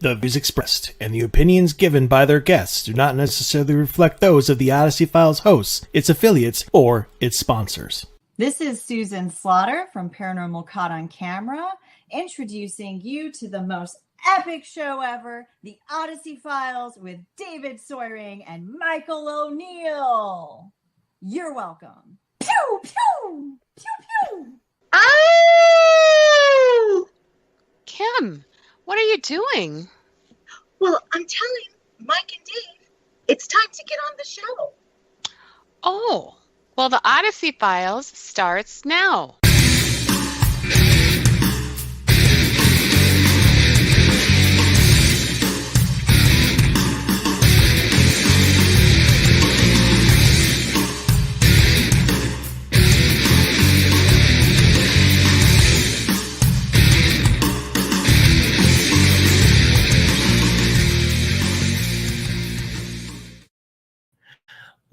The views expressed and the opinions given by their guests do not necessarily reflect those of the Odyssey Files hosts, its affiliates, or its sponsors. This is Susan Slaughter from Paranormal Caught on Camera, introducing you to the most epic show ever, the Odyssey Files with David Soyering and Michael O'Neill. You're welcome. Pew, pew, pew, pew. Oh! Kim, what are you doing? Well, I'm telling Mike and Dave, it's time to get on the show. Oh, well, the Odyssey Files starts now.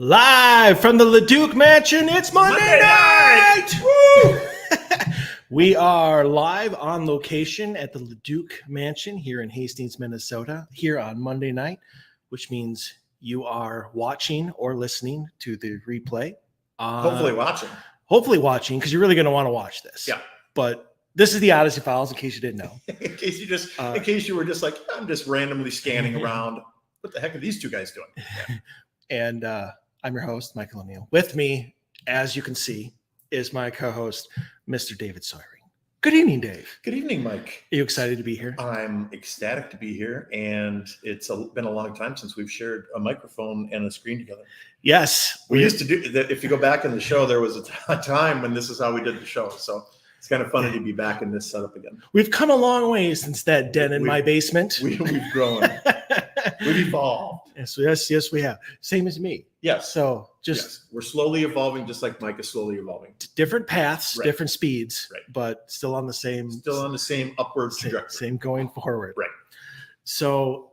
Live from the LeDuc Mansion, it's Monday night! Woo! We are live on location at the LeDuc Mansion here in Hastings, Minnesota, here on Monday night, which means you are watching or listening to the replay. Hopefully watching, because you're really going to want to watch this. Yeah. But this is the Odyssey Files, in case you didn't know. in case you were just like, I'm just randomly scanning around. What the heck are these two guys doing? Yeah. And I'm your host, Michael O'Neill. With me, as you can see, is my co-host, Mr. David Soyering. Good evening, Dave. Good evening, Mike. Are you excited to be here? I'm ecstatic to be here, and it's been a long time since we've shared a microphone and a screen together. Yes. We used to do that. If you go back in the show, there was a time when this is how we did the show. So it's kind of funny to be back in this setup again. We've come a long way since that den in my basement. We've grown. We've evolved. Yes, we have. Same as me. Yes. So we're slowly evolving, just like Mike is slowly evolving. Different paths, right. Different speeds, right. But still on the same upward trajectory. Same going forward. Right. So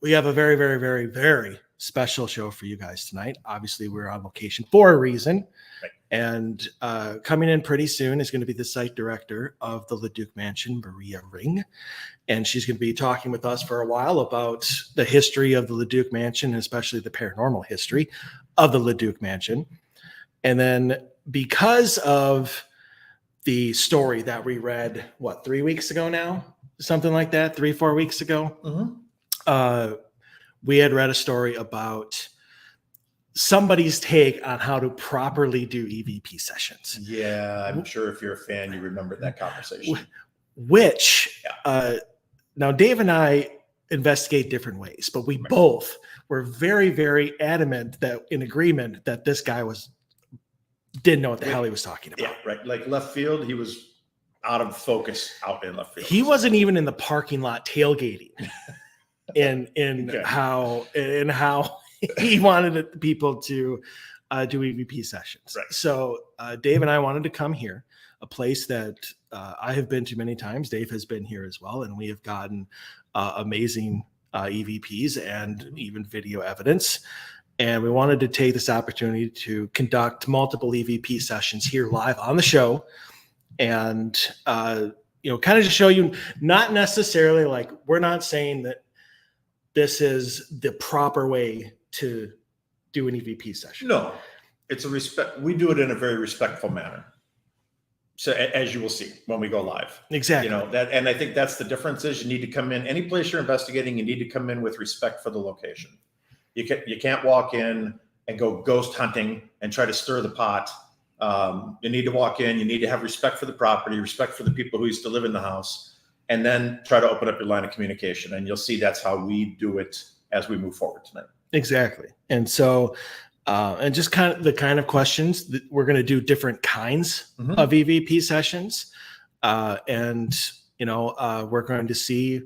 we have a very, very, very, very special show for you guys tonight. Obviously, we're on location for a reason. Right. And coming in pretty soon is going to be the site director of the LeDuc Mansion, Mariah Ring. And she's going to be talking with us for a while about the history of the LeDuc Mansion, and especially the paranormal history of the LeDuc Mansion. And then because of the story that we read, 3 weeks ago now? Something like that, 3-4 weeks ago. Mm-hmm. We had read a story about somebody's take on how to properly do EVP sessions. Yeah, I'm sure if you're a fan, you remember that conversation. Which, now Dave and I investigate different ways, but we both were very, very adamant that in agreement that this guy didn't know what the hell he was talking about. Yeah, right. Like left field, he was out of focus out in left field. He wasn't even in the parking lot tailgating in how he wanted people to do EVP sessions. Right. So Dave and I wanted to come here, a place that I have been to many times. Dave has been here as well, and we have gotten amazing EVPs and even video evidence. And we wanted to take this opportunity to conduct multiple EVP sessions here live on the show, and kind of to show you, not necessarily like we're not saying that this is the proper way to do an EVP session. No, it's a respect. We do it in a very respectful manner. So as you will see when we go live, exactly. And I think that's the difference is you need to come in any place you're investigating. You need to come in with respect for the location. You can't walk in and go ghost hunting and try to stir the pot. You need to walk in. You need to have respect for the property, respect for the people who used to live in the house, and then try to open up your line of communication. And you'll see that's how we do it as we move forward tonight. Exactly. And so, and just kind of the kind of questions that we're going to do different kinds of EVP sessions. And we're going to see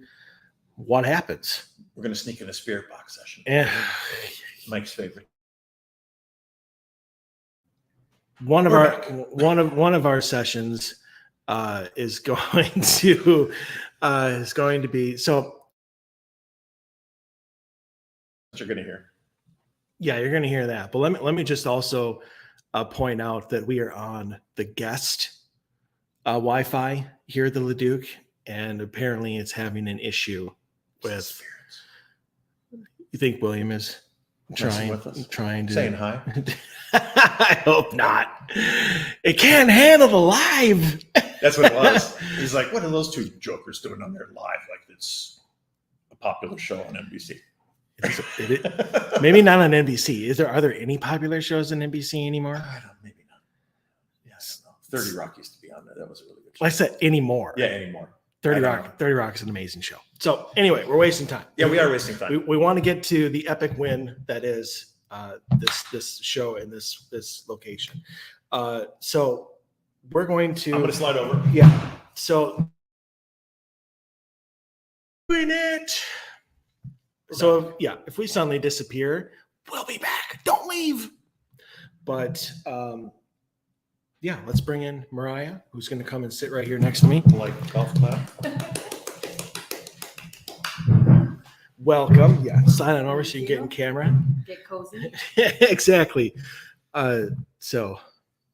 what happens. We're going to sneak in a spirit box session. And Mike's favorite. One of our sessions is going to be so. You're going to hear. Yeah, you're going to hear that. But let me just also point out that we are on the guest Wi-Fi here at the LeDuc, and apparently it's having an issue with. You think William is Messing with us? trying to Saying hi. I hope not. It can't handle the live. That's what it was. He's like, what are those two jokers doing on their live? Like it's a popular show on NBC. Maybe not on NBC. Are there any popular shows on NBC anymore? Maybe not. Yes. No. 30 Rock used to be on there. That was a really good show. Like I said, anymore. Yeah, anymore. 30 Rock is an amazing show. So anyway, we're wasting time. Yeah, we are wasting time. We want to get to the epic win that is this show in this location. So we're going to. I'm going to slide over. Yeah. So doing it. So yeah, if we suddenly disappear, we'll be back. Don't leave. But yeah, let's bring in Mariah, who's going to come and sit right here next to me. Like golf clap. Welcome. Yeah, sign on over so you can get in camera. Get cozy. Exactly. So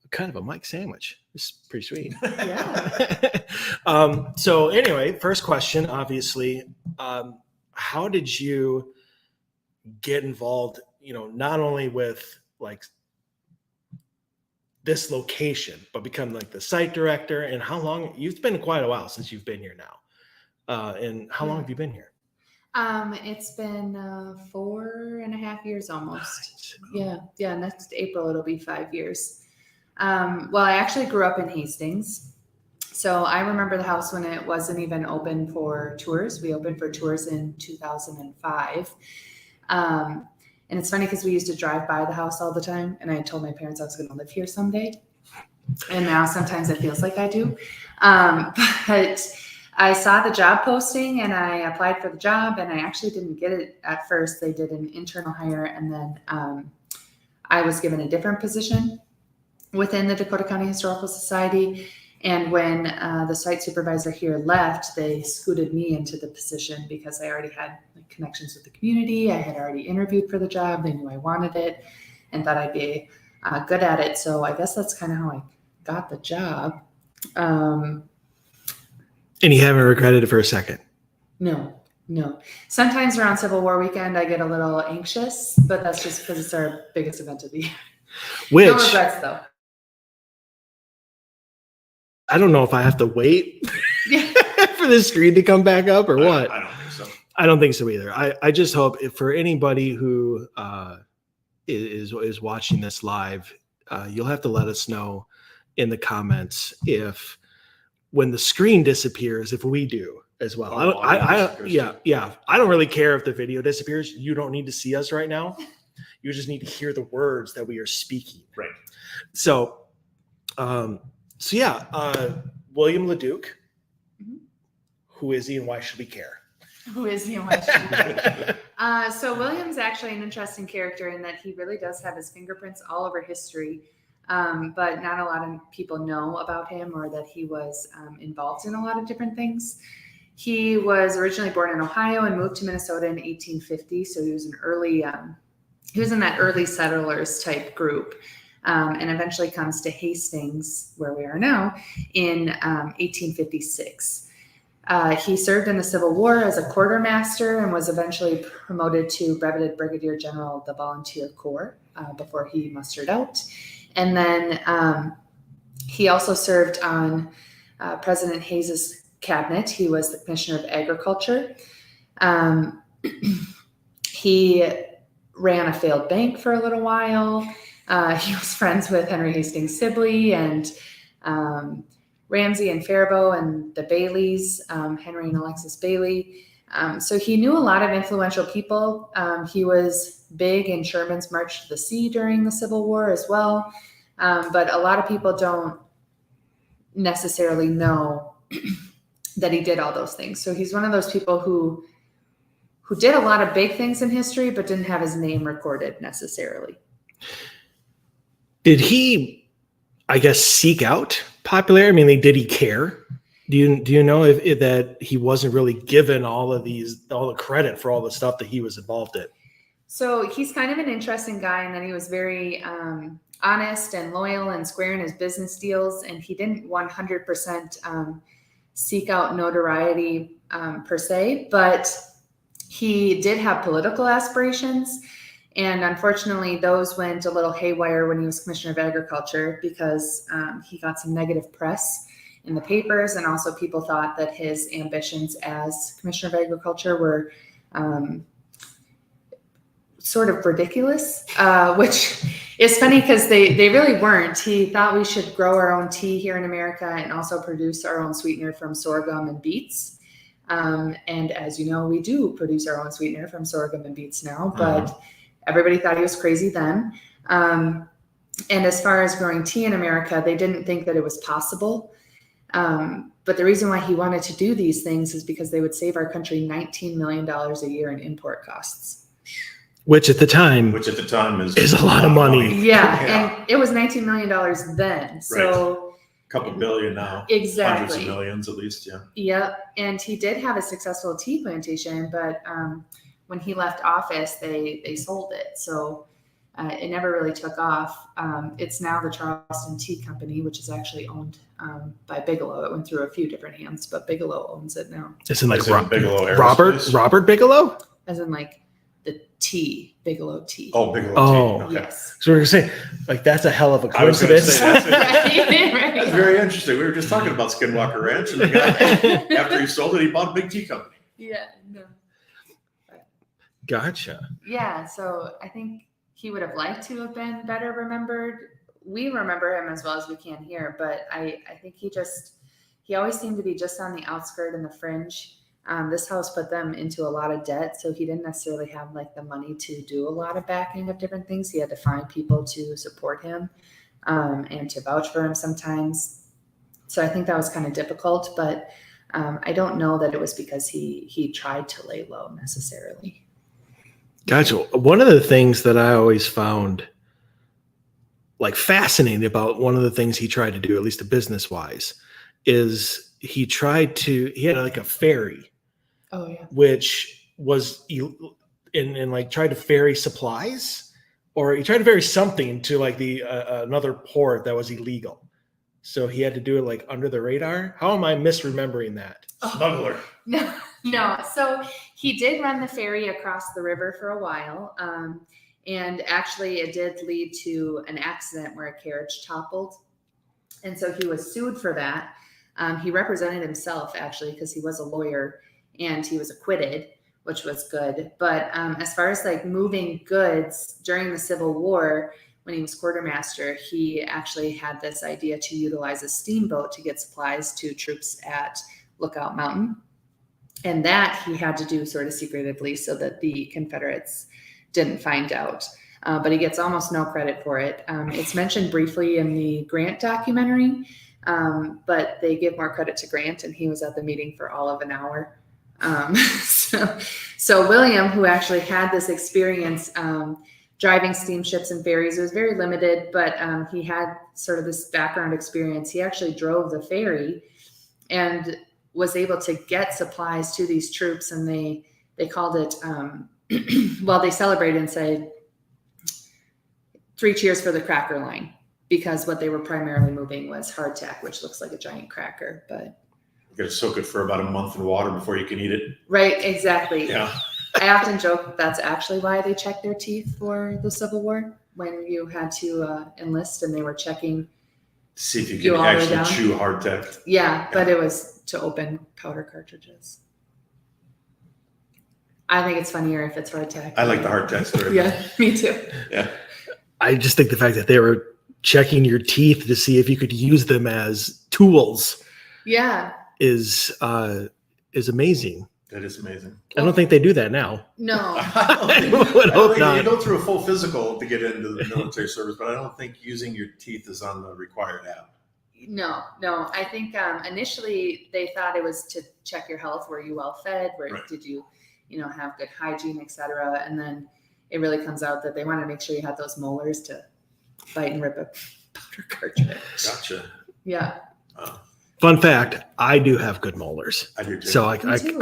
kind of a mic sandwich. It's pretty sweet. Yeah. So anyway, first question, obviously, how did you get involved, not only with like this location, but become like the site director? And how long? You've been quite a while since you've been here now. And how long have you been here? It's been 4.5 years almost. Nice. Yeah. Next April it'll be 5 years. Well, I actually grew up in Hastings, so I remember the house when it wasn't even open for tours. We opened for tours in 2005. And it's funny because we used to drive by the house all the time, and I told my parents I was going to live here someday. And now sometimes it feels like I do. But I saw the job posting and I applied for the job, and I actually didn't get it at first. They did an internal hire, and then I was given a different position within the Dakota County Historical Society. And when the site supervisor here left, they scooted me into the position because I already had connections with the community. I had already interviewed for the job. They knew I wanted it and thought I'd be good at it. So I guess that's kind of how I got the job. And you haven't regretted it for a second? No. Sometimes around Civil War weekend, I get a little anxious, but that's just because it's our biggest event of the year. No regrets, though. I don't know if I have to wait for the screen to come back up or what. I don't think so. I don't think so either. I just hope for anybody who is watching this live, you'll have to let us know in the comments if when the screen disappears, if we do as well. I don't really care if the video disappears. You don't need to see us right now. You just need to hear the words that we are speaking. Right. So, William LeDuc, who is he and why should we care? Who is he and why should we care? So William's actually an interesting character in that he really does have his fingerprints all over history, but not a lot of people know about him or that he was involved in a lot of different things. He was originally born in Ohio and moved to Minnesota in 1850, so he was he was in that early settlers type group. And eventually comes to Hastings, where we are now, in 1856. He served in the Civil War as a quartermaster and was eventually promoted to breveted brigadier general of the Volunteer Corps before he mustered out. And then he also served on President Hayes's cabinet. He was the Commissioner of Agriculture. He ran a failed bank for a little while. He was friends with Henry Hastings Sibley and Ramsey and Faribault and the Baileys, Henry and Alexis Bailey. So he knew a lot of influential people. He was big in Sherman's March to the Sea during the Civil War as well. But a lot of people don't necessarily know that he did all those things. So he's one of those people who did a lot of big things in history, but didn't have his name recorded necessarily. Did he, I guess, seek out popularity? I mean, did he care? Do you know if that he wasn't really given all the credit for all the stuff that he was involved in? So he's kind of an interesting guy in that he was very honest and loyal and square in his business deals, and he didn't 100% seek out notoriety per se, but He did have political aspirations, and unfortunately, those went a little haywire when he was Commissioner of Agriculture because he got some negative press in the papers, and also people thought that his ambitions as Commissioner of Agriculture were sort of ridiculous, which is funny because they really weren't. He thought we should grow our own tea here in America and also produce our own sweetener from sorghum and beets. And as you know, we do produce our own sweetener from sorghum and beets now, but everybody thought he was crazy then. And as far as growing tea in America, they didn't think that it was possible. But the reason why he wanted to do these things is because they would save our country $19 million a year in import costs. Which at the time is a lot of money. Yeah. And it was $19 million then. So a couple billion now. Exactly. Hundreds of millions at least, yeah. Yep. And he did have a successful tea plantation, but when he left office, they sold it. So it never really took off. It's now the Charleston Tea Company, which is actually owned by Bigelow. It went through a few different hands, but Bigelow owns it now. It's in like Bigelow Robert Bigelow? As in like the tea, Bigelow Tea. Oh, Bigelow Oh, tea. Okay. Yes. So we're gonna say, like, that's a hell of a I was going to coincidence. say Right. that's very interesting. We were just talking about Skinwalker Ranch, and the guy, after he sold it, he bought a big tea company. Yeah. No. Gotcha. Yeah. So I think he would have liked to have been better remembered. We remember him as well as we can here, but I think he always seemed to be just on the outskirt and the fringe. This house put them into a lot of debt, so he didn't necessarily have like the money to do a lot of backing of different things. He had to find people to support him and to vouch for him sometimes. So I think that was kind of difficult, but I don't know that it was because he tried to lay low necessarily. Gotcha. One of the things that I always found like fascinating about one of the things he tried to do, at least business wise, is he had like a ferry. Oh yeah. Which was in like tried to ferry supplies, or he tried to ferry something to like the another port that was illegal. So he had to do it like under the radar. How am I misremembering that? Smuggler. No. So he did run the ferry across the river for a while. And actually it did lead to an accident where a carriage toppled. And so he was sued for that. He represented himself actually because he was a lawyer, and he was acquitted, which was good. But as far as like moving goods during the Civil War, when he was quartermaster, he actually had this idea to utilize a steamboat to get supplies to troops at Lookout Mountain. And that he had to do sort of secretively so that the Confederates didn't find out. But he gets almost no credit for it. It's mentioned briefly in the Grant documentary, but they give more credit to Grant, and he was at the meeting for all of an hour. So William, who actually had this experience driving steamships and ferries, it was very limited, but he had sort of this background experience. He actually drove the ferry and was able to get supplies to these troops, and they called it, well, they celebrated and said, 3 cheers for the cracker line, because what they were primarily moving was hardtack, which looks like a giant cracker, but. You got to soak it for about a month in water before you can eat it. Right, exactly. Yeah. I often joke that's actually why they checked their teeth for the Civil War, when you had to enlist and they were checking. See if you can actually chew hardtack. Yeah, but it was to open powder cartridges. I think it's funnier if it's hardtack. I like the hardtack story. Yeah, me too. Yeah. I just think the fact that they were checking your teeth to see if you could use them as tools. Yeah. Is amazing. That is amazing. I don't think they do that now. No. I would hope not. You go through a full physical to get into the military service, but I don't think using your teeth is on the required app. No. I think initially they thought it was to check your health. Were you well fed? Did you have good hygiene, etc. And then it really comes out that they want to make sure you had those molars to bite and rip a powder cartridge. Gotcha. Yeah. Fun fact, I do have good molars. I do too. So I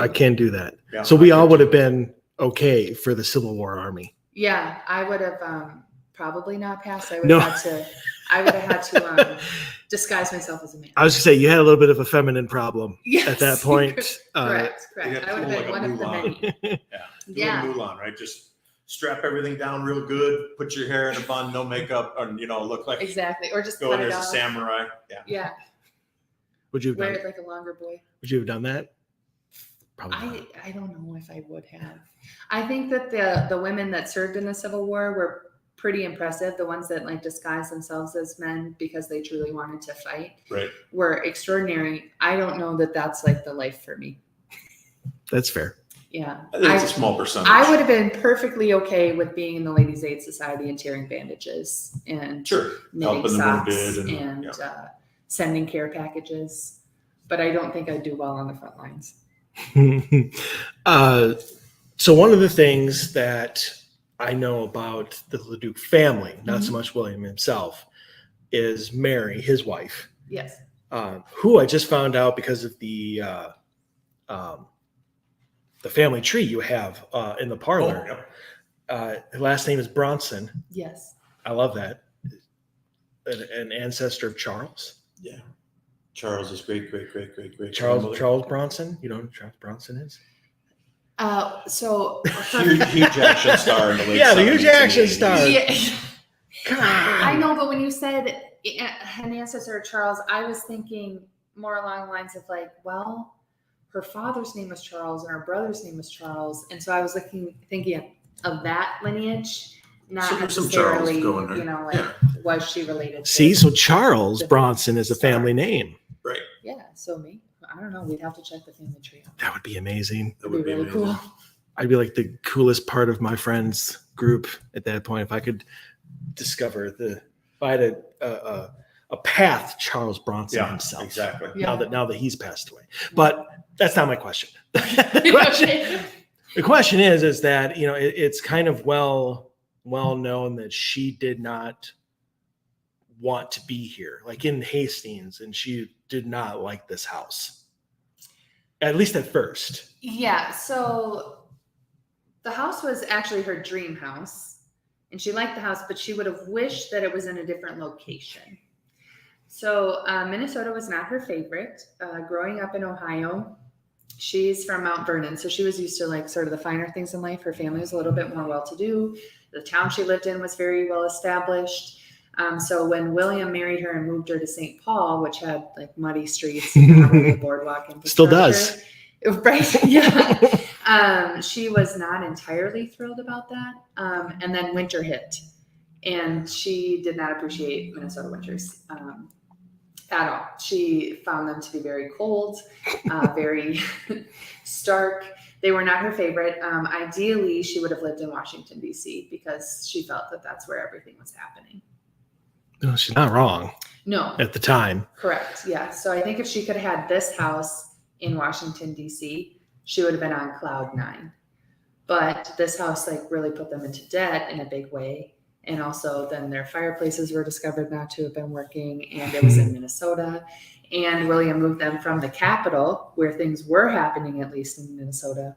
can do that. Yeah, so we all would have been okay for the Civil War Army. Yeah, I would have probably not passed. I would No. have had to I would have had to disguise myself as a man. I was gonna say you had a little bit of a feminine problem Yes. at that point. Correct. You got I would have to been pull one of the Mulan. many. Yeah. Do a Mulan, right? Just strap everything down real good. Put your hair in a bun, no makeup, or look like Exactly. Or just go cut in it as a off. samurai. Yeah. Yeah. Would you have Wear done? it like a longer boy. Would you have done that? Probably not. I don't know if I would have. I think that the women that served in the Civil War were pretty impressive. The ones that like disguised themselves as men because they truly wanted to fight Right. were extraordinary. I don't know that that's like the life for me. That's fair. Yeah. I think it's a small percentage. I would have been perfectly okay with being in the Ladies' Aid Society and tearing bandages and Sure. knitting Helping the socks wounded and sending care packages. But I don't think I'd do well on the front lines. So one of the things that I know about the LeDuc family, not so Mhm. much William himself, is Mary, his wife, Yes. who I just found out because of the family tree you have in the parlor. Her last name is Bronson. Yes. I love that. An ancestor of Charles. Yeah. Charles is great. Charles Bronson. You know who Charles Bronson is? So Huge action star in the late Yeah, the 70s huge and action 80s. star. yeah. God. I know, but when you said an ancestor of Charles, I was thinking more along the lines of like, well, her father's name was Charles and her brother's name was Charles, and so I was thinking of that lineage, not So there's some Charles necessarily, going there. you know, like Yeah. was she related? To, See, so Charles Bronson is a family name. Right. yeah. So me, I don't know. We'd have to check the family tree out. That would be amazing. That It'd be really amazing. cool. I'd be like the coolest part of my friends group at that point if I could discover if I had a path Charles Bronson Yeah, himself. exactly. Yeah. Now that he's passed away. But that's not my question. The question is that it's kind of well known that she did not want to be here, like in Hastings, and she did not like this house, at least at first. Yeah, so the house was actually her dream house, and she liked the house, but she would have wished that it was in a different location. So Minnesota was not her favorite. Growing up in Ohio, she's from Mount Vernon, so she was used to like sort of the finer things in life. Her family was a little bit more well-to-do. The town she lived in was very well established. So when William married her and moved her to St. Paul, which had like muddy streets and not really boardwalk infrastructure, Still does. Right. Yeah. She was not entirely thrilled about that. And then winter hit, and she did not appreciate Minnesota winters at all. She found them to be very cold, very stark. They were not her favorite. Ideally, she would have lived in Washington, D.C. because she felt that that's where everything was happening. No, she's not wrong No. at the time. Correct. Yeah. So I think if she could have had this house in Washington, D.C., she would have been on cloud 9. But this house like really put them into debt in a big way. And also then their fireplaces were discovered not to have been working, and it was in Minnesota. And William moved them from the capital, where things were happening, at least in Minnesota,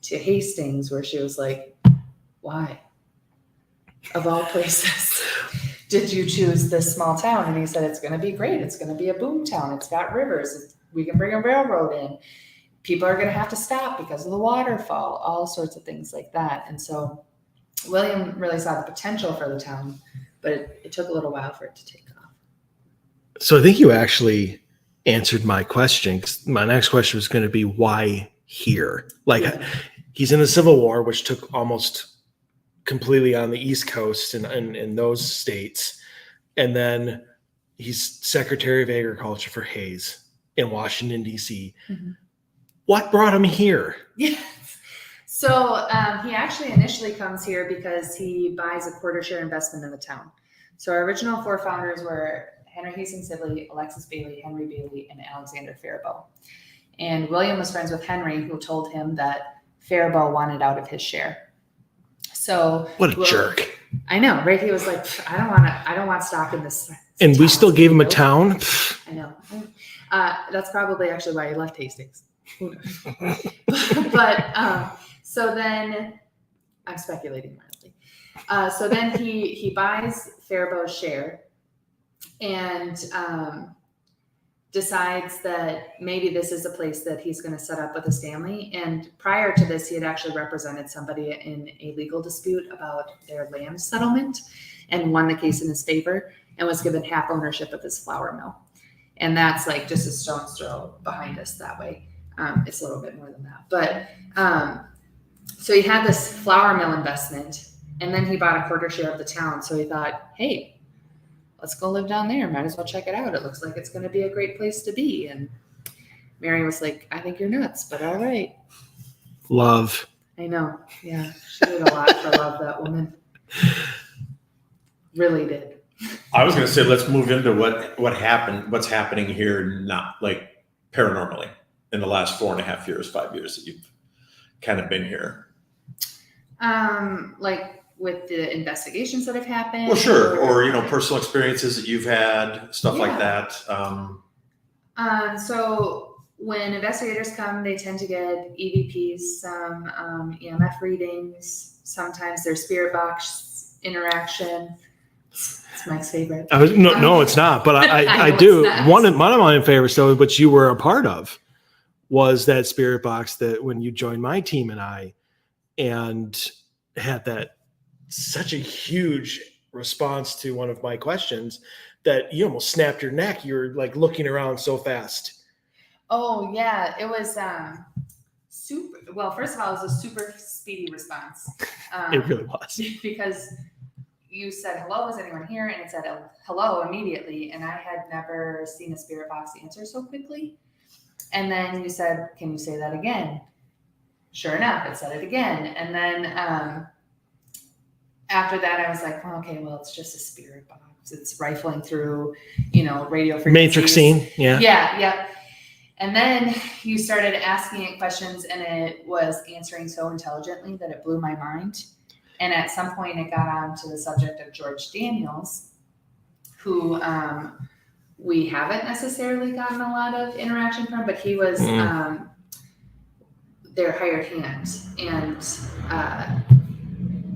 to Hastings, where she was like, why? Of all places, did you choose this small town? And he said, it's going to be great. It's going to be a boom town. It's got rivers. We can bring a railroad in. People are going to have to stop because of the waterfall, all sorts of things like that. And so William really saw the potential for the town, but it took a little while for it to take off. So I think you actually answered my question. 'Cause my next question was going to be why here? Like he's in the Civil War, which took almost completely on the East Coast and in those states. And then he's Secretary of Agriculture for Hayes in Washington, D.C. Mm-hmm. What brought him here? Yes. So he actually initially comes here because he buys a quarter share investment in the town. So our original 4 founders were Henry Hastings Sibley, Alexis Bailey, Henry Bailey, and Alexander Faribault. And William was friends with Henry, who told him that Faribault wanted out of his share. So What a jerk. I know, right? He was like, I don't want stock in this. And we town. still gave him a town? I know. That's probably actually why he left Hastings. Who knows? But so then I'm speculating mildly. So then he buys Faribault's share, and decides that maybe this is a place that he's going to set up with his family. And prior to this, he had actually represented somebody in a legal dispute about their land settlement and won the case in his favor and was given half ownership of his flour mill. And that's like just a stone's throw behind us that way. It's a little bit more than that. But so he had this flour mill investment, and then he bought a quarter share of the town. So he thought, hey, let's go live down there. Might as well check it out. It looks like it's going to be a great place to be. And Mary was like, I think you're nuts, but all right. Love. I know. Yeah. She did a lot for love, that woman. Really did. I was going to say, let's move into what happened, what's happening here, not like paranormally in the last 4.5 years, 5 years that you've kind of been here. Like with the investigations that have happened. Well, sure. Or, you know, personal experiences that you've had, stuff like that. So when investigators come, they tend to get EVPs, some EMF readings. Sometimes there's spirit box interaction. It's Mike's favorite. No, it's not. But I do. One of my favorites, though, which you were a part of, was that spirit box that when you joined my team and I, and had that such a huge response to one of my questions that you almost snapped your neck. You were like looking around so fast. Oh yeah, it was super. Well, first of all, it was a super speedy response. It really was, because you said hello. Is anyone here? And it said hello immediately, and I had never seen a spirit box answer so quickly. And then you said, "Can you say that again?" Sure enough, it said it again. And then after that, I was like, it's just a spirit box. It's rifling through, radio frequencies. Matrix scene. Yeah. Yeah. And then you started asking it questions, and it was answering so intelligently that it blew my mind. And at some point, it got on to the subject of George Daniels, who we haven't necessarily gotten a lot of interaction from, but he was their hired hand. And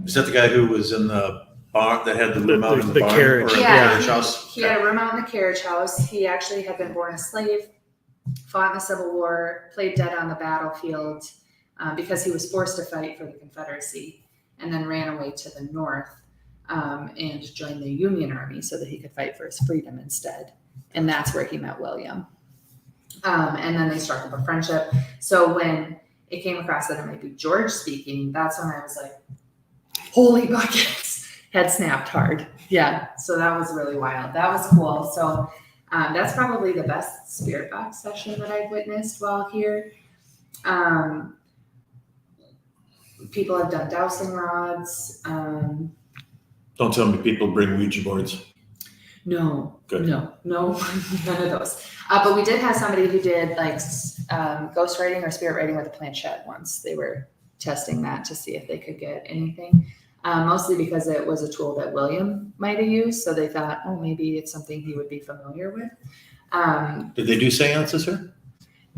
is that the guy who was in the bar that had the room out in the barn? Carriage. Or carriage house? He had a room out in the carriage house. He actually had been born a slave, fought in the Civil War, played dead on the battlefield because he was forced to fight for the Confederacy, and then ran away to the North and joined the Union Army so that he could fight for his freedom instead. And that's where he met William. And then they struck up a friendship. So when it came across that it might be George speaking, that's when I was like, holy buckets, head snapped hard. Yeah, so that was really wild. That was cool. So that's probably the best spirit box session that I've witnessed while here. People have done dowsing rods. Don't tell me people bring Ouija boards. No, Good. no, none of those. But we did have somebody who did like ghost writing or spirit writing with a planchette once. They were testing that to see if they could get anything, mostly because it was a tool that William might have used. So they thought, maybe it's something he would be familiar with. Did they do seances here?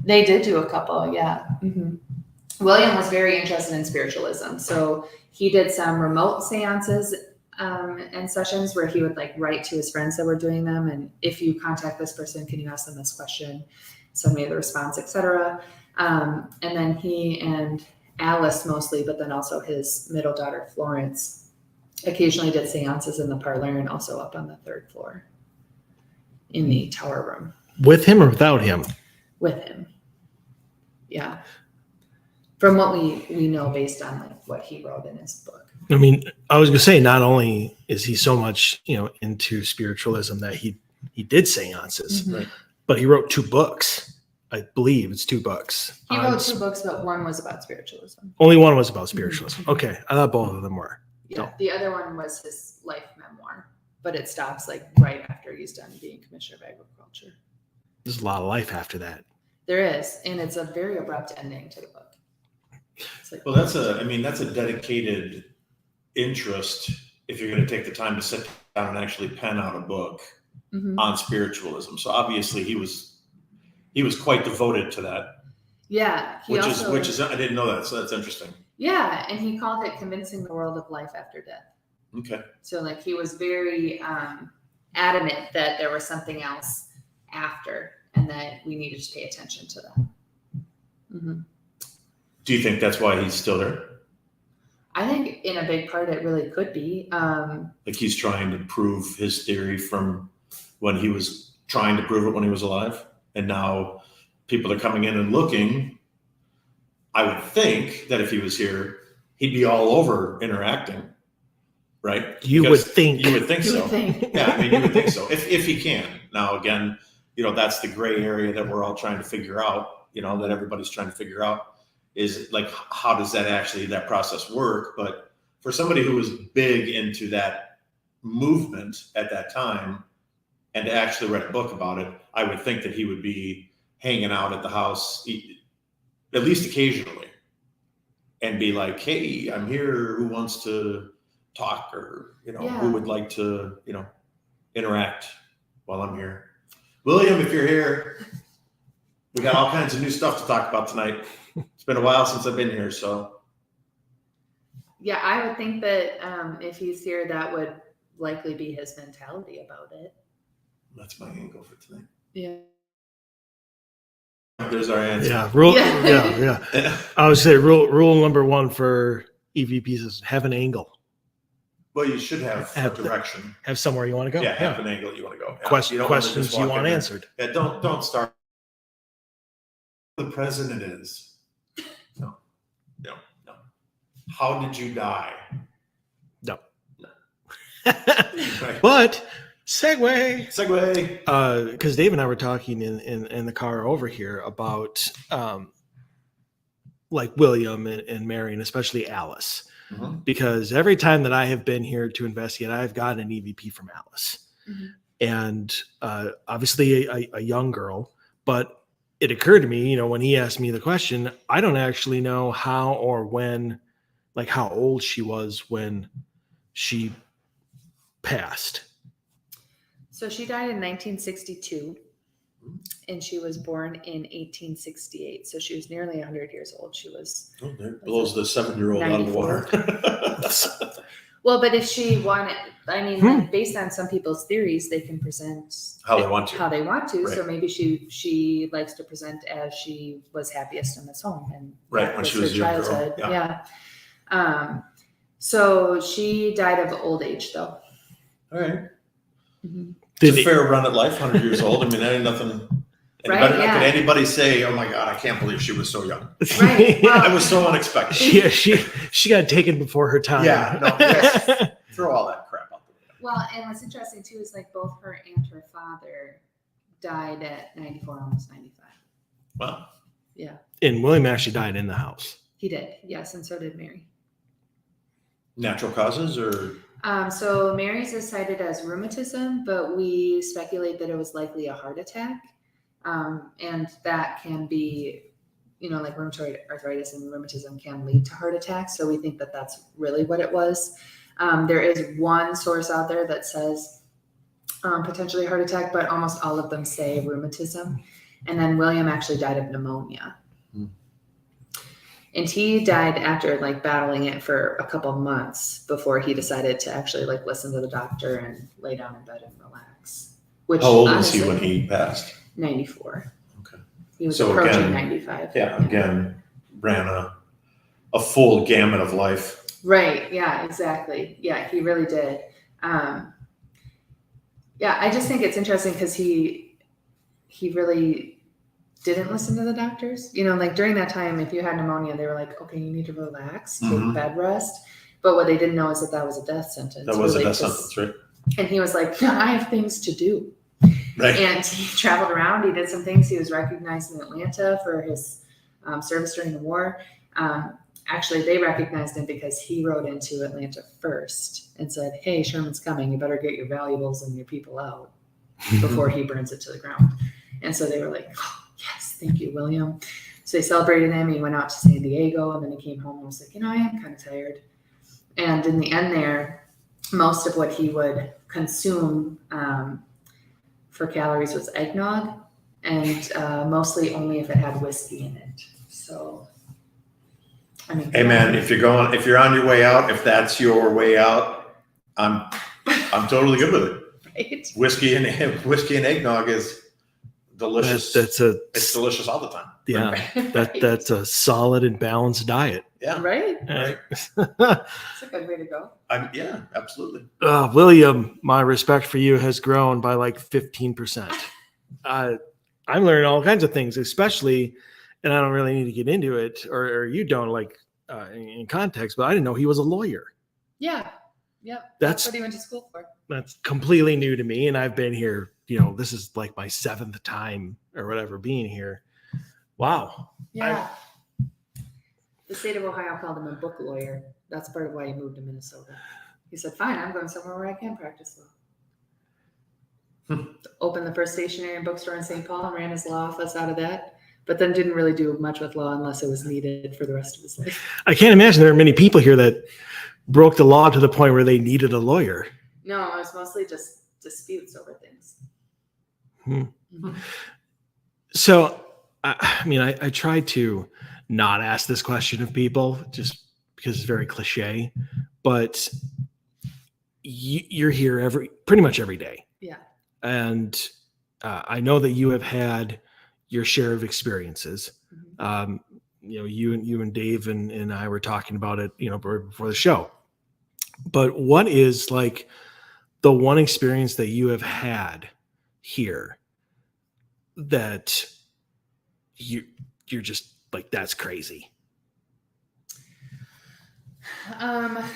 They did do a couple, yeah. Mm-hmm. William was very interested in spiritualism. So he did some remote seances and sessions where he would like write to his friends that were doing them. And if you contact this person, can you ask them this question? Send me the response, etc. And then he and Alice mostly, but then also his middle daughter, Florence, occasionally did seances in the parlor and also up on the 3rd floor in the tower room. With him or without him? With him. Yeah. From what we know based on like what he wrote in his book. I mean, I was going to say, not only is he so much, into spiritualism that he did seances, Mm-hmm. but he wrote 2 books. I believe it's 2 books. He wrote 2 books, but one was about spiritualism. Only one was about spiritualism. Okay. I thought both of them were. Yeah. No. The other one was his life memoir, but it stops like right after he's done being Commissioner of Agriculture. There's a lot of life after that. There is. And it's a very abrupt ending to the book. It's like, Well, that's a dedicated interest if you're going to take the time to sit down and actually pen out a book on spiritualism. So obviously he was quite devoted to that. Yeah. Which is I didn't know that, so that's interesting. Yeah, and he called it Convincing the World of Life After Death. Okay. So like he was very adamant that there was something else after and that we needed to pay attention to that. Mm-hmm. Do you think that's why he's still there? I think in a big part it really could be. Like he's trying to prove his theory from when he was trying to prove it when he was alive. And now people are coming in and looking. I would think that if he was here, he'd be all over interacting, right? You would think. You would think You so. would think. Yeah, I mean, you would think so. If he can. Now, again, that's the gray area that we're all trying to figure out, that everybody's trying to figure out is like, how does that process work? But for somebody who was big into that movement at that time and to actually write a book about it, I would think that he would be hanging out at the house at least occasionally and be like, hey, I'm here. Who wants to talk? Or, who would like to, interact while I'm here? William, if you're here, we got all kinds of new stuff to talk about tonight. It's been a while since I've been here, so. Yeah, I would think that if he's here, that would likely be his mentality about it. That's my angle for tonight. Yeah. There's our answer. Yeah. Yeah. I would say rule number one for EVPs is have an angle. Well, you should have a direction. Have somewhere you want to go. Yeah, have an angle you want to go. Yeah. Questions just you walk want in answered. there. Yeah, don't start. The president is. No. How did you die? No. Right. But segue. Segue. Because Dave and I were talking in the car over here about like William and Mary, and especially Alice. Mm-hmm. Because every time that I have been here to investigate, I've gotten an EVP from Alice. Mm-hmm. And obviously a young girl, but it occurred to me, when he asked me the question, I don't actually know how or when, like how old she was when she passed. So she died in 1962 and she was born in 1868. So she was nearly 100 years old. She was. Oh, that blows the 7-year-old out of the water. Well, but if she wanted, like, based on some people's theories, they can present how they want to. Right. So Right. maybe she likes to present as she was happiest in this home, and Right, when she was a young girl. childhood. Yeah. So she died of old age, though. All right. Mm-hmm. It's a fair run at life, 100 years old. I mean, that ain't nothing. Right, Could yeah. anybody say, "Oh my God, I can't believe she was so young"? Right. Well, That was so unexpected. she got taken before her time. Yeah, no, yes. Throw all that crap out the window. Well, and what's interesting too is like both her and her father died at 94, almost 95. Wow. Yeah, And William actually died in the house. he did. Yes, and so did Mary. Natural causes, or So Mary's is cited as rheumatism, but we speculate that it was likely a heart attack. And that can be, like rheumatoid arthritis and rheumatism can lead to heart attacks. So we think that that's really what it was. There is one source out there that says potentially heart attack, but almost all of them say rheumatism. And then William actually died of pneumonia. And he died after like battling it for a couple of months before he decided to actually like listen to the doctor and lay down in bed and relax. Which how old honestly, was he when he passed? 94. Okay. He was So approaching again, 95. Yeah, again, ran a full gamut of life. Right. Yeah, exactly. Yeah, he really did. Yeah, I just think it's interesting because he really didn't listen to the doctors. Like during that time, if you had pneumonia, they were like, okay, you need to relax, take bed rest. But what they didn't know is that was a death sentence. That was a death sentence, right? And he was like, I have things to do. Right. And he traveled around. He did some things. He was recognized in Atlanta for his service during the war. Actually, they recognized him because he rode into Atlanta first and said, hey, Sherman's coming. You better get your valuables and your people out before he burns it to the ground. And so they were like, oh, yes, thank you, William. So they celebrated him. He went out to San Diego, and then he came home and was like, I am kind of tired. And in the end there, most of what he would consume for calories was eggnog, and mostly only if it had whiskey in it. So, Hey man, if you're on your way out, if that's your way out, I'm totally good with it. Right. Whiskey and eggnog is delicious. It's delicious all the time. Yeah, Right. that's a solid and balanced diet. Yeah. Right. Right. That's a good way to go. Yeah, absolutely. William, my respect for you has grown by like 15%. I'm learning all kinds of things, especially, and I don't really need to get into it, or you don't, like in context, but I didn't know he was a lawyer. Yeah. Yep. That's what he went to school for. That's completely new to me, and I've been here. This is like my 7th time or whatever being here. Wow. Yeah. The state of Ohio called him a book lawyer. That's part of why he moved to Minnesota. He said, fine, I'm going somewhere where I can practice law. Opened the first stationery and bookstore in St. Paul and ran his law office out of that, but then didn't really do much with law unless it was needed for the rest of his life. I can't imagine there are many people here that broke the law to the point where they needed a lawyer. No, it was mostly just disputes over things. So, I tried to not ask this question of people just because it's very cliche, but you're here pretty much every day. Yeah. And I know that you have had your share of experiences. Mm-hmm. You and Dave and I were talking about it, before the show. But what is like the one experience that you have had here that you're just like, that's crazy?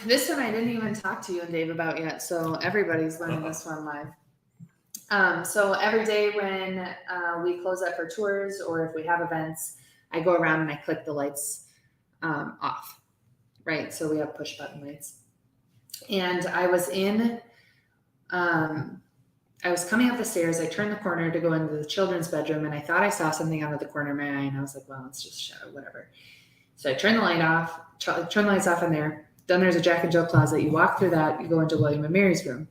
This one I didn't even talk to you and Dave about yet, so everybody's learning this one live. So every day when we close up for tours or if we have events, I go around and I click the lights off, right? So we have push button lights. And I was coming up the stairs. I turned the corner to go into the children's bedroom, and I thought I saw something out of the corner of my eye, and I was like, well, it's just a shadow, whatever. So I turned the lights off in there. Then there's a Jack and Jill closet. You walk through that, you go into William and Mary's room.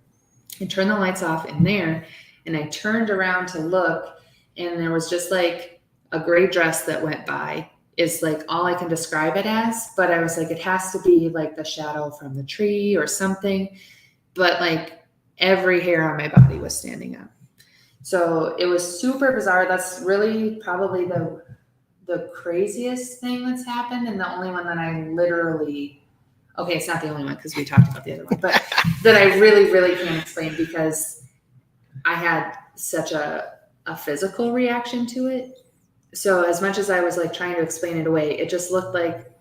I turned the lights off in there, and I turned around to look, and there was just like a gray dress that went by. Is like all I can describe it as, but I was like, it has to be like the shadow from the tree or something. But like every hair on my body was standing up. So it was super bizarre. That's really probably the craziest thing that's happened. And the only one that I literally, okay, it's not the only one because we talked about the other one, but that I really, really can't explain because I had such a physical reaction to it. So as much as I was like trying to explain it away, it just looked like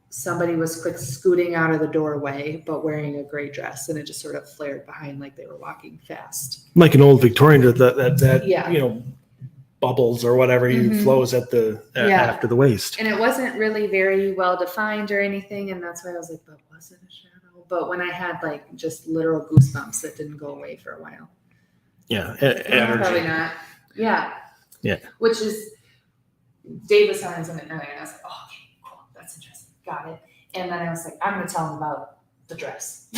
somebody was quick scooting out of the doorway, but wearing a gray dress, and it just sort of flared behind like they were walking fast. Like an old Victorian, that Yeah. Bubbles or whatever flows at after the waist. And it wasn't really very well defined or anything, and that's why I was like, but was it a shadow? But when I had like just literal goosebumps that didn't go away for a while. Yeah, energy. Probably not. Yeah. Yeah. Which is, Dave was telling something earlier, and I was like, oh, okay, cool, that's interesting, got it. And then I was like, I'm going to tell him about the dress.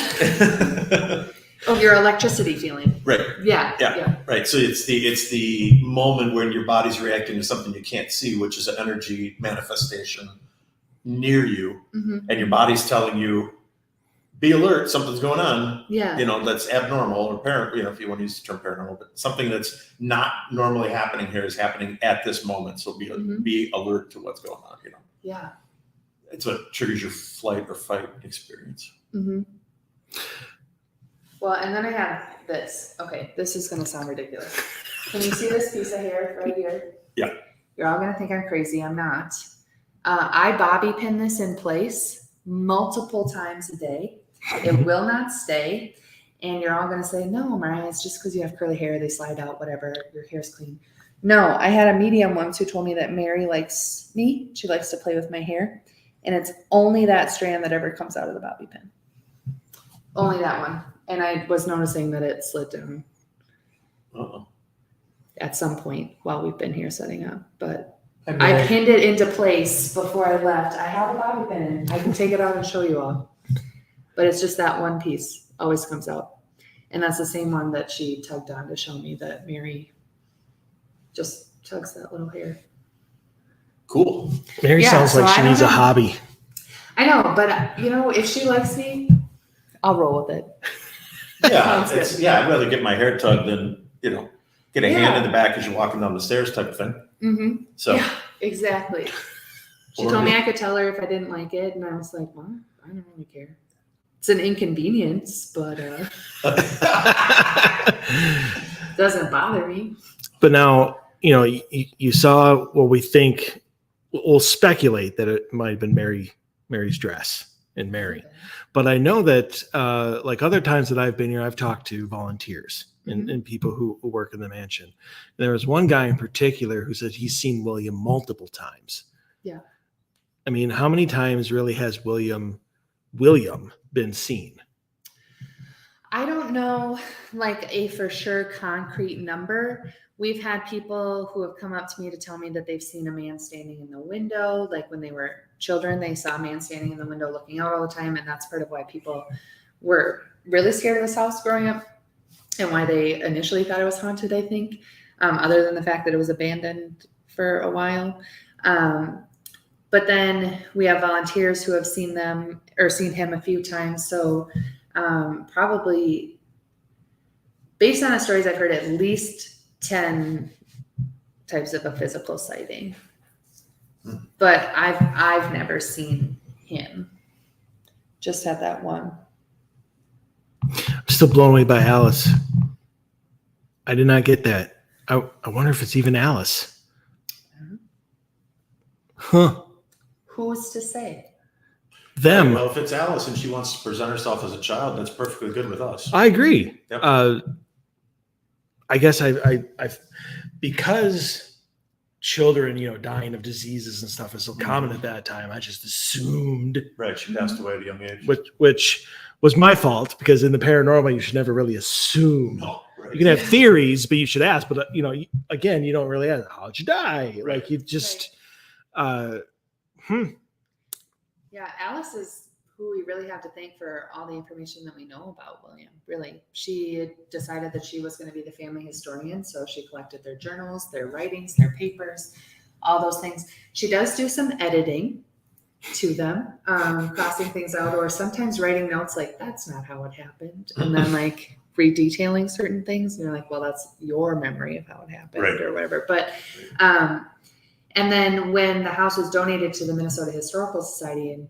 Oh, your electricity feeling. Right. Yeah. Right. So it's the moment when your body's reacting to something you can't see, which is an energy manifestation near you, and your body's telling you, be alert, something's going on. Yeah. That's abnormal or if you want to use the term paranormal, but something that's not normally happening here is happening at this moment. So be alert to what's going on. Yeah. It's what triggers your flight or fight experience. Mm-hmm. Well, and then I have this. Okay, this is going to sound ridiculous. Can you see this piece of hair right here? Yeah. You're all going to think I'm crazy. I'm not. I bobby pin this in place multiple times a day. It will not stay. And you're all going to say, no, Mariah, it's just because you have curly hair. They slide out, whatever. Your hair's clean. No, I had a medium once who told me that Mary likes me. She likes to play with my hair. And it's only that strand that ever comes out of the bobby pin. Only that one. And I was noticing that it slid down at some point while we've been here setting up. But I pinned it into place before I left. I have a bobby pin. I can take it out and show you all. But it's just that one piece always comes out. And that's the same one that she tugged on to show me that Mary just tugs that little hair. Cool. Mary sounds like she needs a hobby. I know, but if she likes me, I'll roll with it. Yeah, Sounds good. I'd rather get my hair tugged than, get a hand in the back as you're walking down the stairs type of thing. Mm-hmm. So, Yeah, exactly. She Or told me the- I could tell her if I didn't like it, and I was like, well, I don't really care. It's an inconvenience, but doesn't bother me. But now, you saw what we think. We'll speculate that it might have been Mary's dress and Mary. But I know that, like other times that I've been here, I've talked to volunteers and people who work in the mansion. And there was one guy in particular who said he's seen William multiple times. Yeah. I mean, how many times really has William been seen? I don't know, like a for sure concrete number. We've had people who have come up to me to tell me that they've seen a man standing in the window. Like when they were children, they saw a man standing in the window looking out all the time. And that's part of why people were really scared of this house growing up and why they initially thought it was haunted, I think, other than the fact that it was abandoned for a while. But then we have volunteers who have seen him a few times. So probably based on the stories I've heard, at least 10 types of a physical sighting. But I've never seen him. Just had that one. I'm still blown away by Alice. I did not get that. I wonder if it's even Alice. Huh. Who's to say? Them. Well, if it's Alice and she wants to present herself as a child, that's perfectly good with us. I agree. Yep. I guess I because children, dying of diseases and stuff is so common at that time. I just assumed, Right, she passed away at a young age. which was my fault, because in the paranormal you should never really assume. No, right. You can have theories, but you should ask. But again, you don't really ask, how'd you die? Right. Like you just, Yeah, Alice is who we really have to thank for all the information that we know about William. Really, she decided that she was going to be the family historian, so she collected their journals, their writings, their papers, all those things. She does do some editing to them, crossing things out, or sometimes writing notes like, that's not how it happened, and then like redetailing certain things. And you're like, well, that's your memory of how it happened, Right. or whatever. But and then when the house was donated to the Minnesota Historical Society in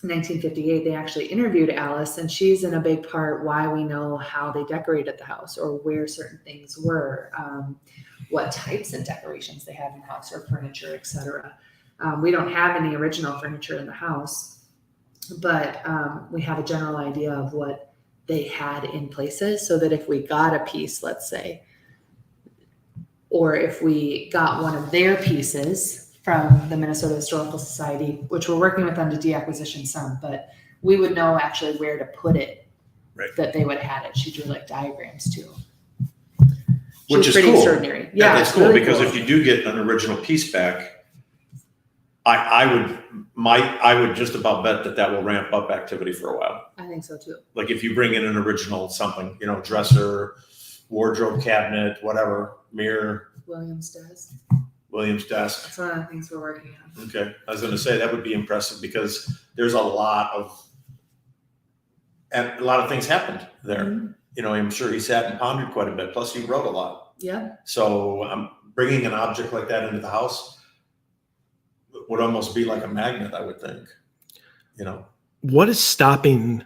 1958, they actually interviewed Alice, and she's in a big part why we know how they decorated the house or where certain things were, what types of decorations they had in the house or furniture, etc. We don't have any original furniture in the house, but we have a general idea of what they had in places, so that if we got a piece, let's say, or if we got one of their pieces from the Minnesota Historical Society, which we're working with them to deacquisition some, but we would know actually where to put it, Right. that they would have had it. She drew like diagrams too. Which is pretty cool. extraordinary. Yeah, that's it's cool, really because cool. if you do get an original piece back, I would just about bet that will ramp up activity for a while. I think so too. Like if you bring in an original something, dresser, wardrobe cabinet, whatever, mirror, Williams desk. William's desk. That's one of the things we're working on. Okay, I was going to say that would be impressive, because there's a lot of things happened there. Mhm. I'm sure he sat and pondered quite a bit. Plus, he wrote a lot. Yeah. So bringing an object like that into the house would almost be like a magnet, I would think. what is stopping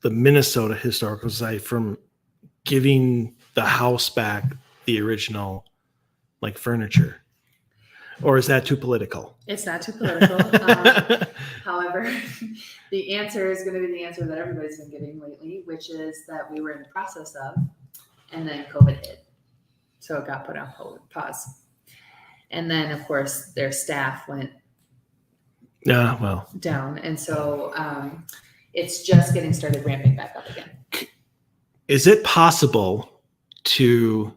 the Minnesota Historical Society from giving the house back the original, like, furniture? Or is that too political? It's not too political. However, the answer is going to be the answer that everybody's been giving lately, which is that we were in the process of, and then COVID hit. So it got put on pause. And then, of course, their staff went Yeah, well, down. And so it's just getting started ramping back up again. is it possible to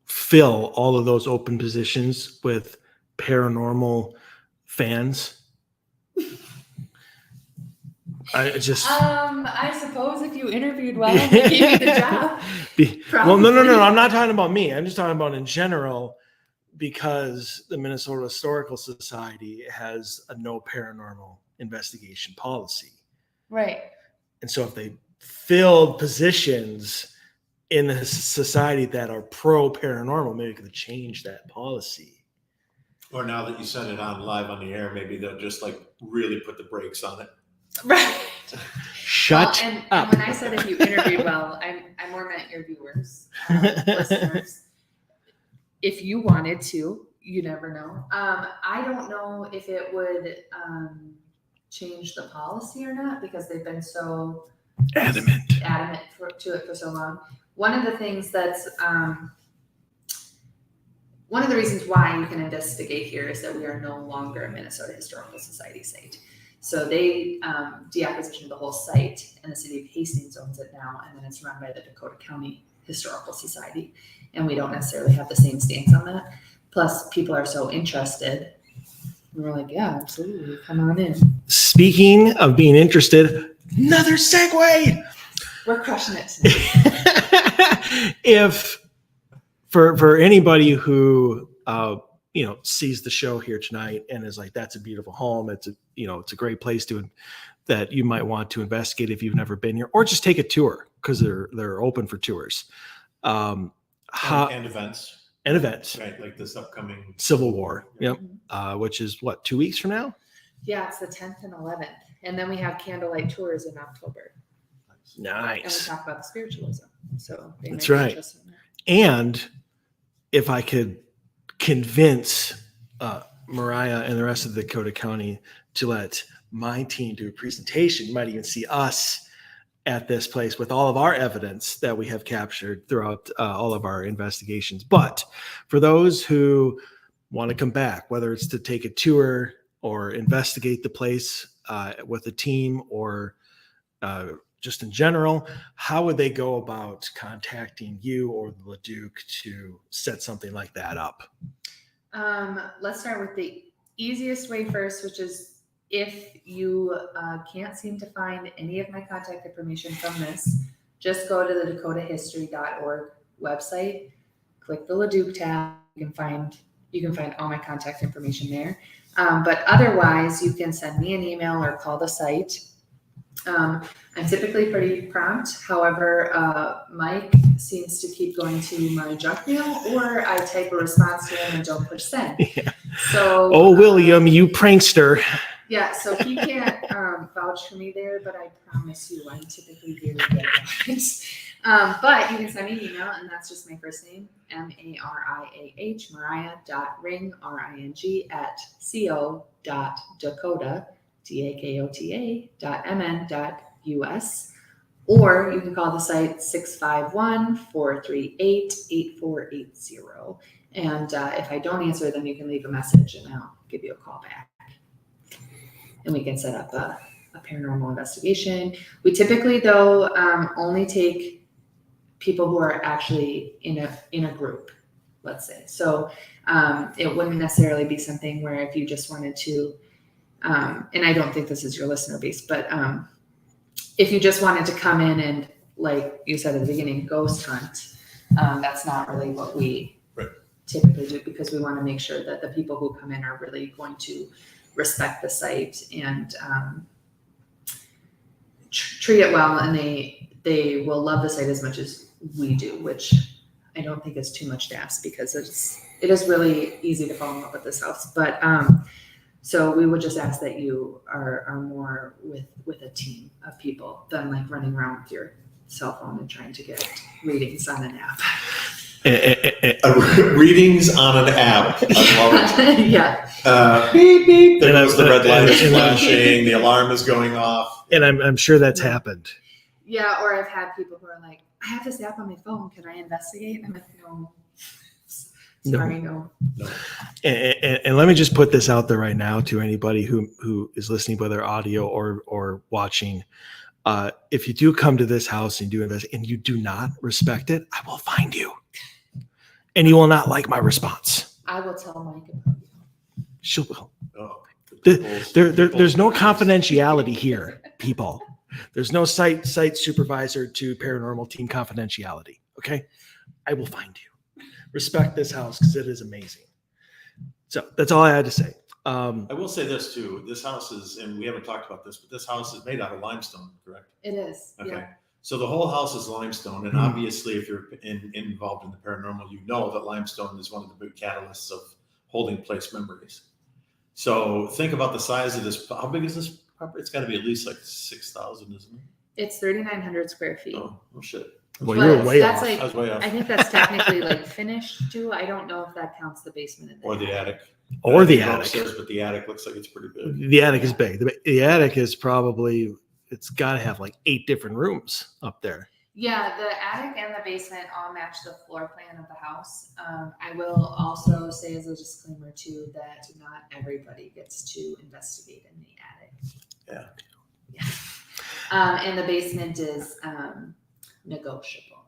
fill all of those open positions with paranormal fans? I suppose if you interviewed well, and they gave you the job. Well, no. Probably. I'm not talking about me. I'm just talking about in general, because the Minnesota Historical Society has a no paranormal investigation policy. Right. And so if they filled positions in the society that are pro paranormal, maybe could change that policy. Or now that you sent it on live on the air, maybe they'll just like really put the brakes on it. Right. Shut and up. when I said if you interviewed well, I more meant your viewers, listeners. If you wanted to, you never know. I don't know if it would change the policy or not, because they've been so adamant to it for so long. One of the things that's one of the reasons why you can investigate here is that we are no longer a Minnesota Historical Society site. So they deacquisitioned the whole site, and the city of Hastings owns it now, and then it's run by the Dakota County Historical Society, and we don't necessarily have the same stance on that. Plus, people are so interested. We're like, yeah, absolutely, come on in. Speaking of being interested, another segue. We're crushing it tonight. If for anybody who sees the show here tonight and is like, that's a beautiful home, it's a great place that you might want to investigate if you've never been here, or just take a tour, because they're open for tours. And events. And events. Right, like this upcoming Civil War. Yep. Which is what, 2 weeks from now? Yeah, it's the 10th and 11th. And then we have candlelight tours in October. Nice. And we talk about spiritualism. So that's right. And if I could convince Mariah and the rest of the Dakota County to let my team do a presentation, you might even see us at this place with all of our evidence that we have captured throughout all of our investigations. But for those who want to come back, whether it's to take a tour or investigate the place with a team, or just in general, how would they go about contacting you or the LeDuc to set something like that up? Let's start with the easiest way first, which is, if you can't seem to find any of my contact information from this, just go to the dakotahistory.org website, click the LeDuc tab. You can find all my contact information there. But otherwise, you can send me an email or call the site. I'm typically pretty prompt. However, Mike seems to keep going to my junk mail, or I type a response to him and don't push send. Yeah. So, William, you prankster. Yeah, so he can't vouch for me there, but I promise you I'm typically very good at it. But you can send me an email, and that's just my first name, MARIAH, Mariah.ring, RING, @co.dakota, DAKOTA.mn.us. Or you can call the site 651-438-8480. And if I don't answer, then you can leave a message and I'll give you a call back. And we can set up a paranormal investigation. We typically, though, only take people who are actually in a group, let's say. So it wouldn't necessarily be something where if you just wanted to, and I don't think this is your listener base, but if you just wanted to come in and, like you said at the beginning, ghost hunt, that's not really what we typically do, because we want to make sure that the people who come in are really going to respect the site and treat it well, and they will love the site as much as we do, which I don't think is too much to ask, because it is really easy to fall in love with this house. But so we would just ask that you are more with a team of people than like running around with your cell phone and trying to get readings on an app. Readings on an app. I love it. Yeah. Beep, beep. There goes the red light is flashing. The alarm is going off. And I'm sure that's happened. Yeah, or I've had people who are like, I have this app on my phone. Can I investigate? I'm like, no. Sorry, no. And let me just put this out there right now to anybody who is listening, whether audio or watching. If you do come to this house and do invest and you do not respect it, I will find you. And you will not like my response. I will tell Mike about you. She will. Oh, there's no confidentiality here, people. There's no site supervisor to paranormal team confidentiality. Okay, I will find you. Respect this house because it is amazing. So that's all I had to say. I will say this too. This house is, and we haven't talked about this, but this house is made out of limestone, correct? It is. Okay. Yeah. So the whole house is limestone, and obviously, if you're involved in the paranormal, you know that limestone is one of the big catalysts of holding place memories. So think about the size of this. How big is this property? It's got to be at least like 6,000, isn't it? It's 3,900 square feet. Oh shit! Well, you were way that's off. like, I was way off. I think that's technically like finished too. I don't know if that counts the basement in there. Or the attic. Or I the think attic. upstairs, but the attic looks like it's pretty big. The attic is big. The attic is probably, it's got to have like 8 different rooms up there. Yeah, the attic and the basement all match the floor plan of the house. I will also say as a disclaimer too that not everybody gets to investigate in the attic. Yeah. And the basement is negotiable.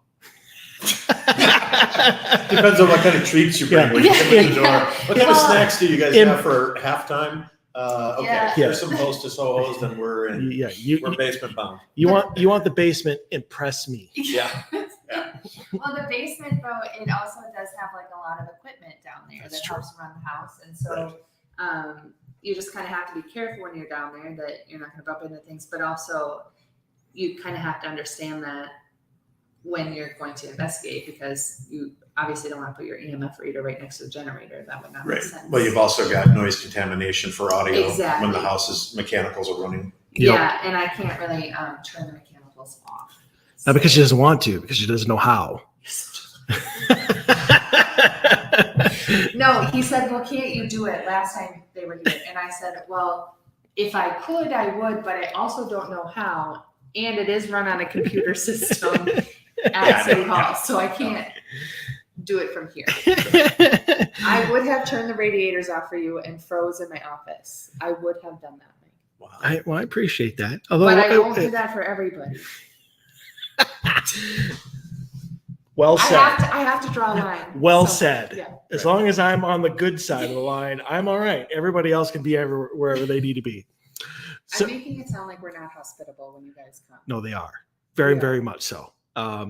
Depends on what kind of treats you bring when you come in the door. What kind of snacks do you guys have for halftime? Okay, Yeah. here's some hostess ho-hos, then we're in. Yeah, We're basement bound. you want the basement, impress me. Yeah. Well, the basement though, it also does have like a lot of equipment down there That's that true. helps run the house, and so you just kind of have to be careful when you're down there that you're not going to bump into things, but also you kind of have to understand that when you're going to investigate, because you obviously don't want to put your EMF reader right next to the generator. That would not make sense. Well, you've also got noise contamination for audio Exactly. when the house's mechanicals are running. Yep. Yeah, and I can't really turn the mechanicals off. Not because she doesn't want to, because she doesn't know how. No, he said, well, can't you do it? Last time they were here. And I said, well, if I could, I would, but I also don't know how. And it is run on a computer system at City Hall, so I can't do it from here. I would have turned the radiators off for you and froze in my office. I would have done that. Wow. I appreciate that. Although But I won't do that for everybody. well said. I have to draw a line. Well So, said. Yeah. As long as I'm on the good side of the line, I'm all right. Everybody else can be wherever they need to be. So, I'm making it sound like we're not hospitable when you guys come. no, they are very, Yeah. very much so.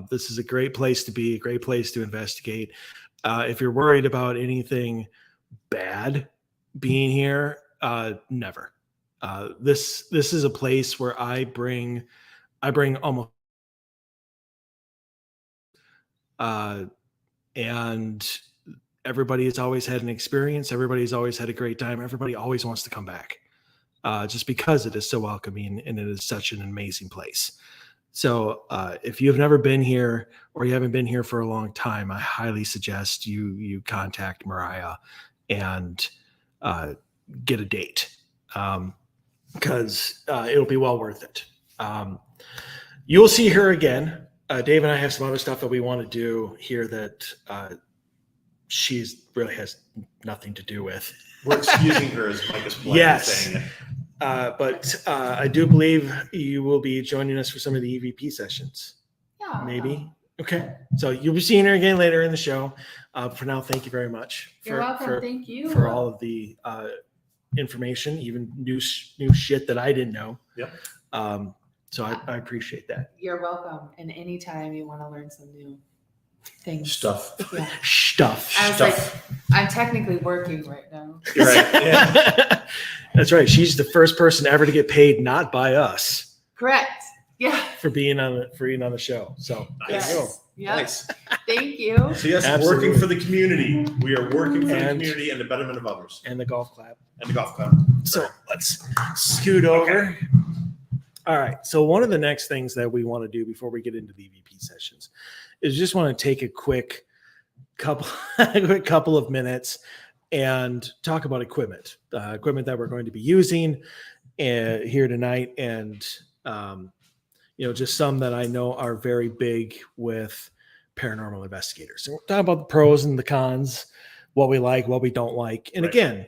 This is a great place to be, a great place to investigate. If you're worried about anything bad being here, never. This is a place where I bring almost, and everybody has always had an experience. Everybody's always had a great time. Everybody always wants to come back, just because it is so welcoming and it is such an amazing place. So if you've never been here or you haven't been here for a long time, I highly suggest you contact Mariah and get a date, because it'll be well worth it. You will see her again. Dave and I have some other stuff that we want to do here that she's really has nothing to do with. We're excusing her as Mike is politely Yes. saying it. But I do believe you will be joining us for some of the EVP sessions. Yeah. Maybe. Okay. So you'll be seeing her again later in the show. For now, thank you very much You're welcome. Thank you. for all of the information, even new shit that I didn't know. Yep. So I appreciate that. You're welcome. And anytime you want to learn some new things. Stuff. Yeah. Stuff. I was Stuff. like, I'm technically working right now. You're right. Yeah. That's right. She's the first person ever to get paid not by us Correct. Yeah. for being on the show. So there you go. Yes. Yep. Nice. Thank you. So yes, Absolutely. working for the community. We are working for the And- community and the betterment of others. And the golf clap. And the golf club. So let's scoot over. All right. So one of the next things that we want to do before we get into the EVP sessions is just want to take a quick couple of minutes and talk about equipment that we're going to be using here tonight, and just some that I know are very big with paranormal investigators. So we're talking about the pros and the cons, what we like, what we don't like, and Right. again,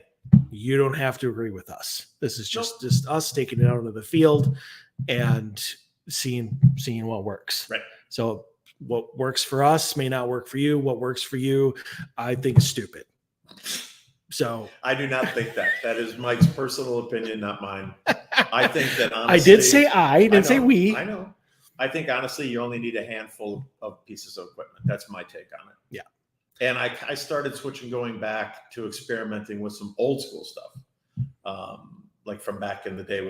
you don't have to agree with us. This is just us taking it out into the field and seeing what works. Right. So what works for us may not work for you. What works for you, I think is stupid. So I do not think that. That is Mike's personal opinion, not mine. I think that honestly, I did say I didn't say know, we. I know. I think honestly, you only need a handful of pieces of equipment. That's my take on it. Yeah. And I started going back to experimenting with some old school stuff, like from back in the day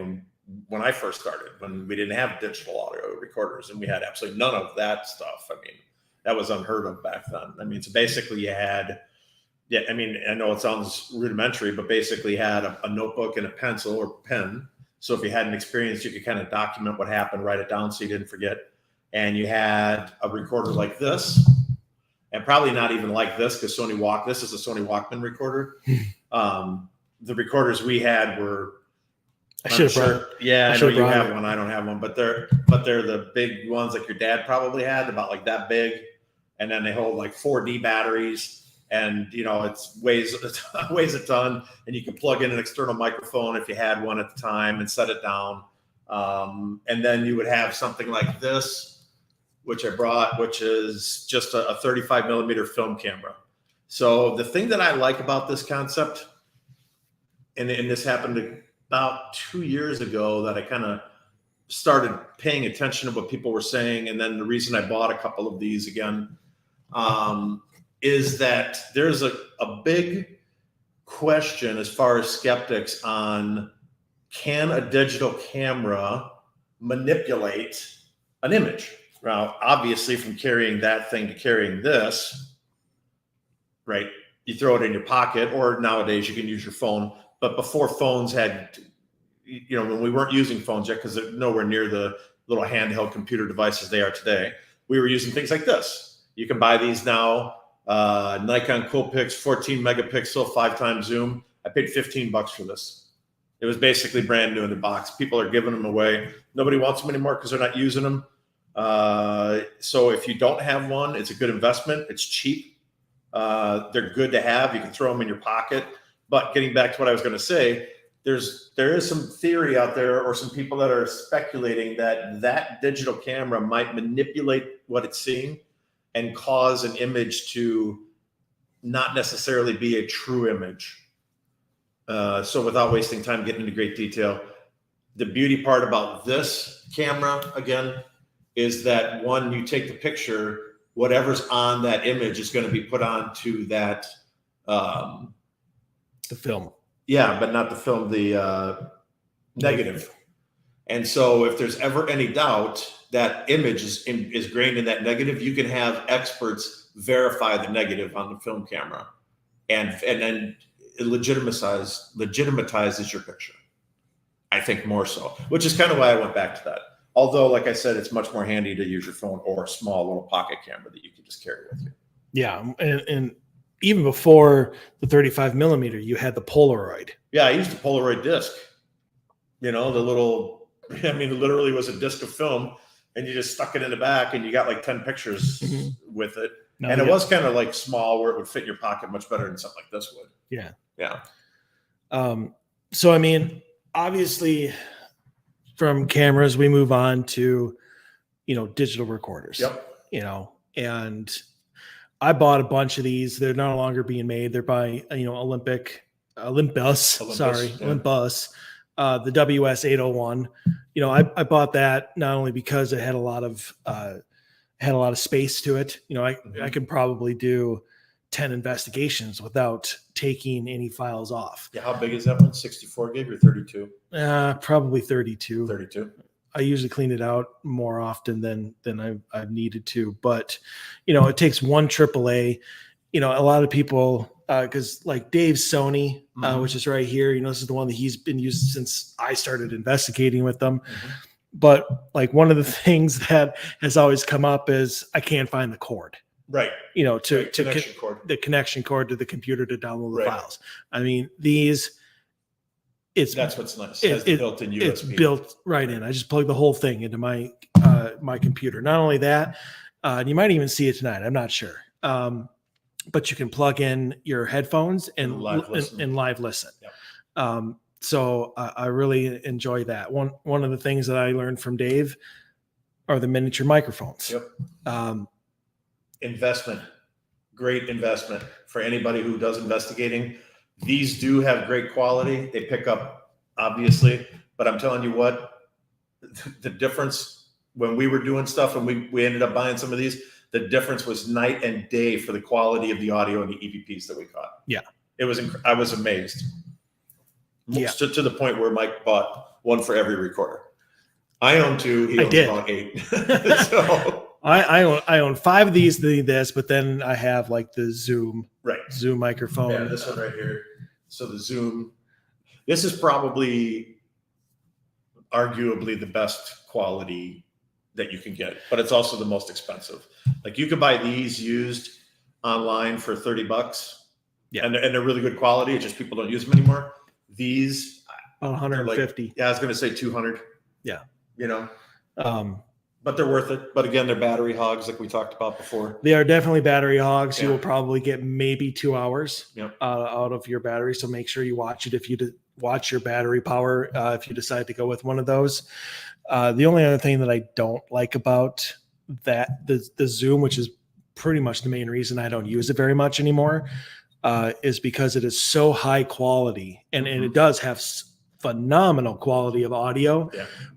when I first started, when we didn't have digital audio recorders, and we had absolutely none of that stuff. I mean, that was unheard of back then. I mean, so basically you had, yeah, I mean, I know it sounds rudimentary, but basically you had a notebook and a pencil or pen. So if you had an experience, you could kind of document what happened, write it down so you didn't forget. And you had a recorder like this, and probably not even like this, because this is a Sony Walkman recorder. The recorders we had were, I know you have one. I don't have one, but they're the big ones like your dad probably had, about like that big, and then they hold like 4D batteries, and it's weighs a ton, and you can plug in an external microphone if you had one at the time and set it down, and then you would have something like this, which I brought, which is just a 35 millimeter film camera. So the thing that I like about this concept, and this happened about 2 years ago, that I kind of started paying attention to what people were saying. And then the reason I bought a couple of these again, is that there's a big question as far as skeptics on, can a digital camera manipulate an image? Now, obviously from carrying that thing to carrying this, right? You throw it in your pocket, or nowadays you can use your phone. But before phones had, when we weren't using phones yet, because they're nowhere near the little handheld computer devices they are today, we were using things like this. You can buy these now, Nikon Coolpix 14 megapixel 5x zoom. I paid $15 for this. It was basically brand new in the box. People are giving them away. Nobody wants them anymore because they're not using them. So if you don't have one, it's a good investment. It's cheap. They're good to have. You can throw them in your pocket. But getting back to what I was going to say, there is some theory out there, or some people that are speculating that digital camera might manipulate what it's seeing and cause an image to not necessarily be a true image. So without wasting time getting into great detail, the beauty part about this camera, again, is that one, you take the picture, whatever's on that image is going to be put onto that, the film. Yeah, but not the film, the negative. And so if there's ever any doubt that image is grained in that negative, you can have experts verify the negative on the film camera, and then it legitimizes your picture. I think more so, which is kind of why I went back to that. Although, like I said, it's much more handy to use your phone or a small little pocket camera that you can just carry with you. Yeah, and even before the 35 millimeter, you had the Polaroid. Yeah, I used the Polaroid disc. The little, it literally was a disc of film, and you just stuck it in the back, and you got like 10 pictures with it. And it was kind of like small, where it would fit in your pocket much better than something like this would. Yeah. Yeah. So, obviously from cameras, we move on to, digital recorders. Yep. And I bought a bunch of these. They're no longer being made. They're by, Olympus. The WS-801. I bought that not only because it had a lot of space to it. I could probably do 10 investigations without taking any files off. Yeah. How big is that one? 64 gig or 32? Probably 32. 32. I usually clean it out more often than I've needed to, but it takes one AAA. A lot of people, because like Dave's Sony, which is right here, this is the one that he's been using since I started investigating with them. But like one of the things that has always come up is I can't find the cord. Right. The connection cord to the computer to download the files. That's what's nice. It's built in USB. It's built right in. I just plug the whole thing into my my computer. Not only that, and you might even see it tonight. I'm not sure. But you can plug in your headphones and live listen. Yep. So I really enjoy that. One of the things that I learned from Dave are the miniature microphones. Yep. Investment, great investment for anybody who does investigating. These do have great quality. They pick up, obviously, but I'm telling you what, the difference when we were doing stuff and we ended up buying some of these, the difference was night and day for the quality of the audio and the EVPs that we caught. Yeah. It was, I was amazed. Yeah. To the point where Mike bought one for every recorder. I own 2. He I owns did. about 8. So I own 5 of these, this, but then I have like the Zoom microphone. Yeah, this one right here. So the Zoom. This is probably arguably the best quality that you can get, but it's also the most expensive. Like you can buy these used online for $30. Yeah. And they're really good quality. It's just people don't use them anymore. These About 150. I was going to say 200. Yeah. You know, Um, but they're worth it. But again, they're battery hogs like we talked about before. They are definitely battery hogs. Yeah. You will probably get maybe 2 hours Yep. out of your battery. So make sure you watch it if you watch your battery power if you decide to go with one of those. The only other thing that I don't like about that, the Zoom, which is pretty much the main reason I don't use it very much anymore, is because it is so high quality and it does have phenomenal quality of audio,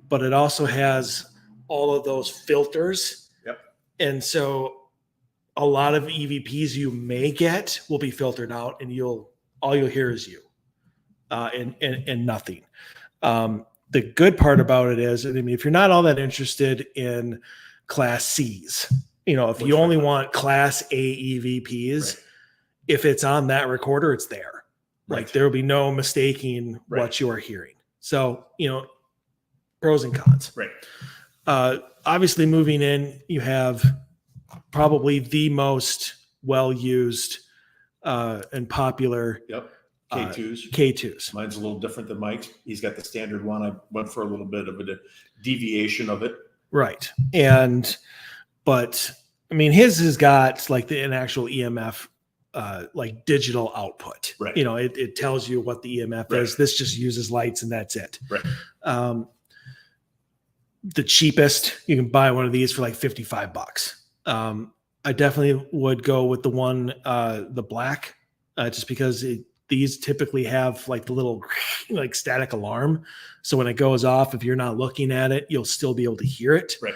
but it also has all of those filters. Yep. And so a lot of EVPs you may get will be filtered out and all you'll hear is you and nothing. The good part about it is, I mean, if you're not all that interested in class C's, if you only want class A EVPs, if it's on that recorder, it's there. Like there will be no mistaking what you are hearing. So, pros and cons. Right. Obviously moving in, you have probably the most well-used and popular K2s. Mine's a little different than Mike's. He's got the standard one. I went for a little bit of a deviation of it. Right. But I mean, his has got like an actual EMF, like digital output. Right. It tells you what the EMF is. This just uses lights and that's it. Right. The cheapest, you can buy one of these for like $55. I definitely would go with the one, the black, just because these typically have like the little like static alarm. So when it goes off, if you're not looking at it, you'll still be able to hear it. Right.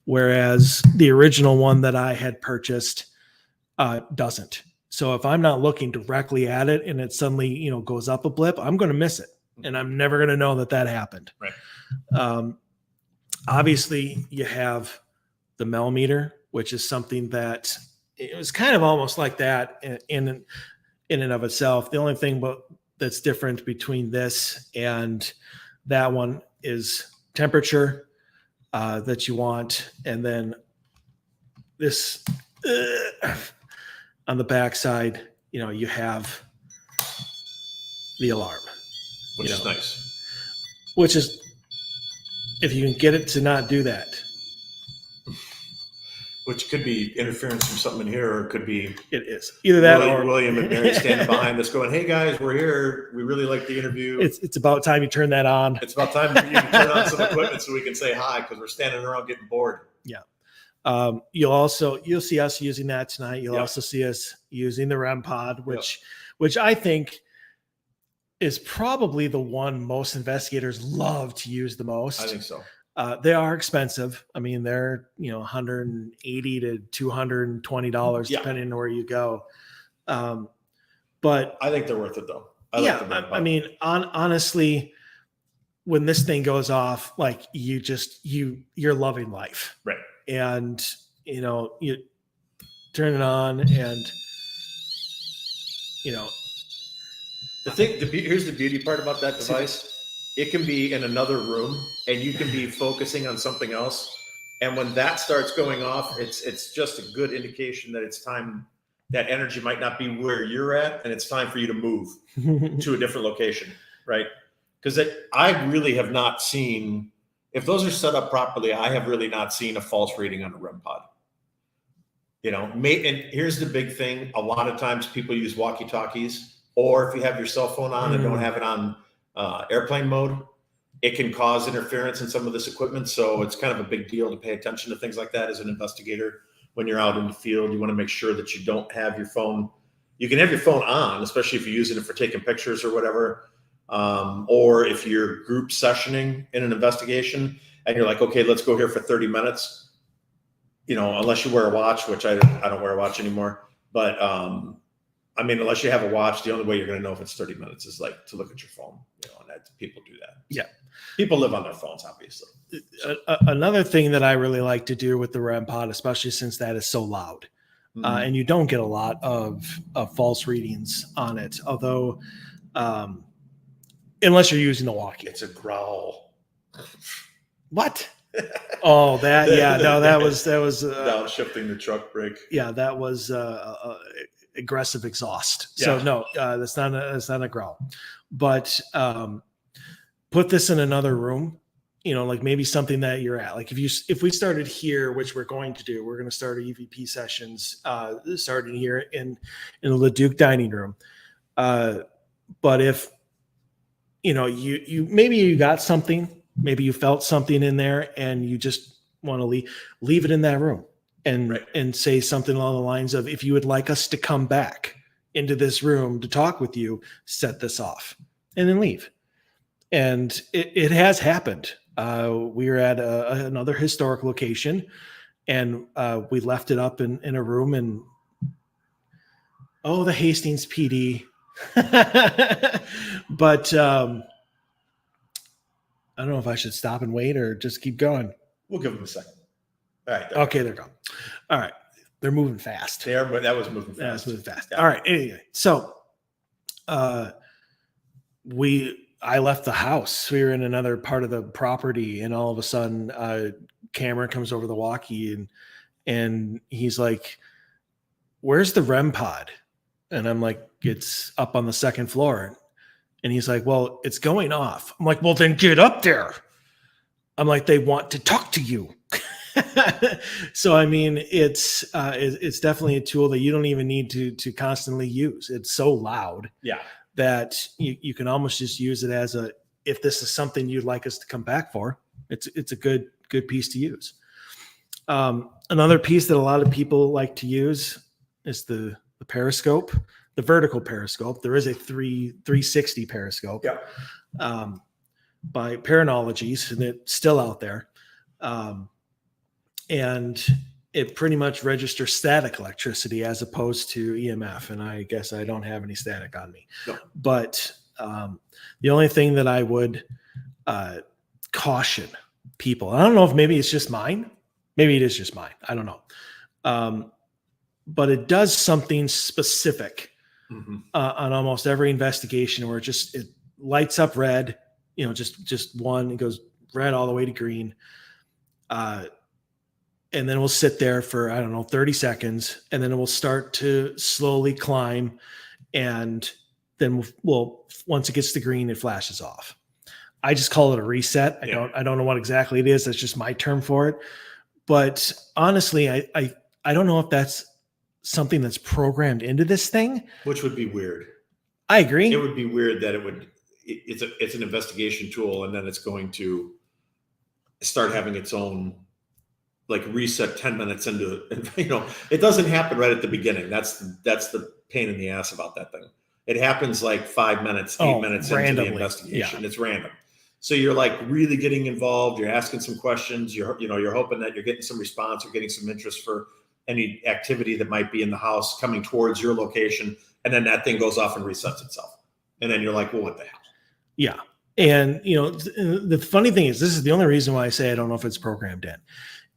Whereas the original one that I had purchased doesn't. So if I'm not looking directly at it and it suddenly, goes up a blip, I'm going to miss it. And I'm never going to know that happened. Right. Obviously you have the millimeter, which is something that it was kind of almost like that in and of itself. The only thing that's different between this and that one is temperature that you want. And then this on the back side, you have the alarm, which is nice. Which is, if you can get it to not do that. Which could be interference from something in here, or it could be it is either that or William and Mary standing behind us going, "Hey guys, we're here. We really like the interview." It's about time you turn that on. It's about time you turn on some equipment so we can say hi, because we're standing around getting bored. Yeah. You'll see us using that tonight. You'll also see us using the REM pod, which I think is probably the one most investigators love to use the most. I think so. They are expensive. I mean, they're $180 to $220 depending on where you go. But I think they're worth it though. I mean, honestly, when this thing goes off, like you're loving life, right? And you turn it on, and here's the beauty part about that device. It can be in another room and you can be focusing on something else. And when that starts going off, it's just a good indication that it's time, that energy might not be where you're at, and it's time for you to move to a different location, right? Because I really have not seen, if those are set up properly, I have really not seen a false reading on a REM pod. And here's the big thing. A lot of times people use walkie-talkies, or if you have your cell phone on and don't have it on airplane mode, it can cause interference in some of this equipment. So it's kind of a big deal to pay attention to things like that as an investigator. When you're out in the field, you want to make sure that you don't have your phone. You can have your phone on, especially if you're using it for taking pictures or whatever. Or if you're group sessioning in an investigation and you're like, okay, let's go here for 30 minutes, unless you wear a watch, which I don't wear a watch anymore. But I mean, unless you have a watch, the only way you're going to know if it's 30 minutes is like to look at your phone, and people do that. Yeah. People live on their phones, obviously. Another thing that I really like to do with the REM pod, especially since that is so loud, and you don't get a lot of false readings on it, although unless you're using the walkie. It's a growl. What? Oh, that was downshifting the truck brake. Yeah, that was aggressive exhaust. So no, that's not a growl. But put this in another room, like maybe something that you're at. Like if we started here, which we're going to do, we're going to start EVP sessions starting here in the LeDuc dining room. But if you maybe you got something, maybe you felt something in there, and you just want to leave it in that room, and say something along the lines of, if you would like us to come back into this room to talk with you, set this off, and then leave. And it has happened. We were at another historic location, and we left it up in a room, and the Hastings PD. But I don't know if I should stop and wait or just keep going. We'll give them a second. All right. Okay, they're gone. All right. They're moving fast. They are, but that was moving fast. That was moving fast. Yeah. All right. Anyway, so I left the house. We were in another part of the property, and all of a sudden Cameron comes over the walkie, and he's like, "Where's the REM pod?" And I'm like, "It's up on the second floor." And he's like, "Well, it's going off." I'm like, "Well, then get up there." I'm like, "They want to talk to you." So, I mean, it's definitely a tool that you don't even need to constantly use. It's so loud that you can almost just use it as if this is something you'd like us to come back for, it's a good piece to use. Another piece that a lot of people like to use is the periscope, the vertical periscope. There is a 360 periscope by Paranologies, and it's still out there. And it pretty much registers static electricity as opposed to EMF. And I guess I don't have any static on me. No. But the only thing that I would caution people, I don't know if maybe it's just mine. Maybe it is just mine. I don't know. But it does something specific on almost every investigation where it lights up red, just one, it goes red all the way to green. And then we'll sit there for, 30 seconds, and then it will start to slowly climb. And then once it gets to green, it flashes off. I just call it a reset. I don't know what exactly it is. That's just my term for it. But honestly, I don't know if that's something that's programmed into this thing. Which would be weird. I agree. It would be weird that it's an investigation tool, and then it's going to start having its own reset 10 minutes into it. It doesn't happen right at the beginning. That's the pain in the ass about that thing. It happens 5 minutes, 8 minutes randomly into the investigation. Yeah. It's random. So you're really getting involved. You're asking some questions. You're hoping that you're getting some response or getting some interest for any activity that might be in the house coming towards your location. And then that thing goes off and resets itself. And then you're like, well, what the hell? Yeah. And, the funny thing is, this is the only reason why I say I don't know if it's programmed in,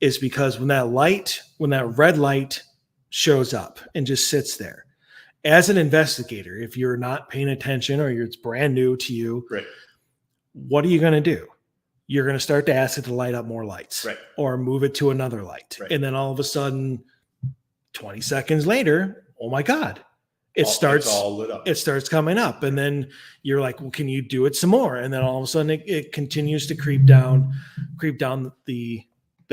is because when that red light shows up and just sits there, as an investigator, if you're not paying attention or it's brand new to you, right, what are you going to do? You're going to start to ask it to light up more lights, right, or move it to another light. Right. And then all of a sudden, 20 seconds later, oh my God, it's all lit up. It starts coming up. And then you're like, well, can you do it some more? And then all of a sudden it continues to creep down the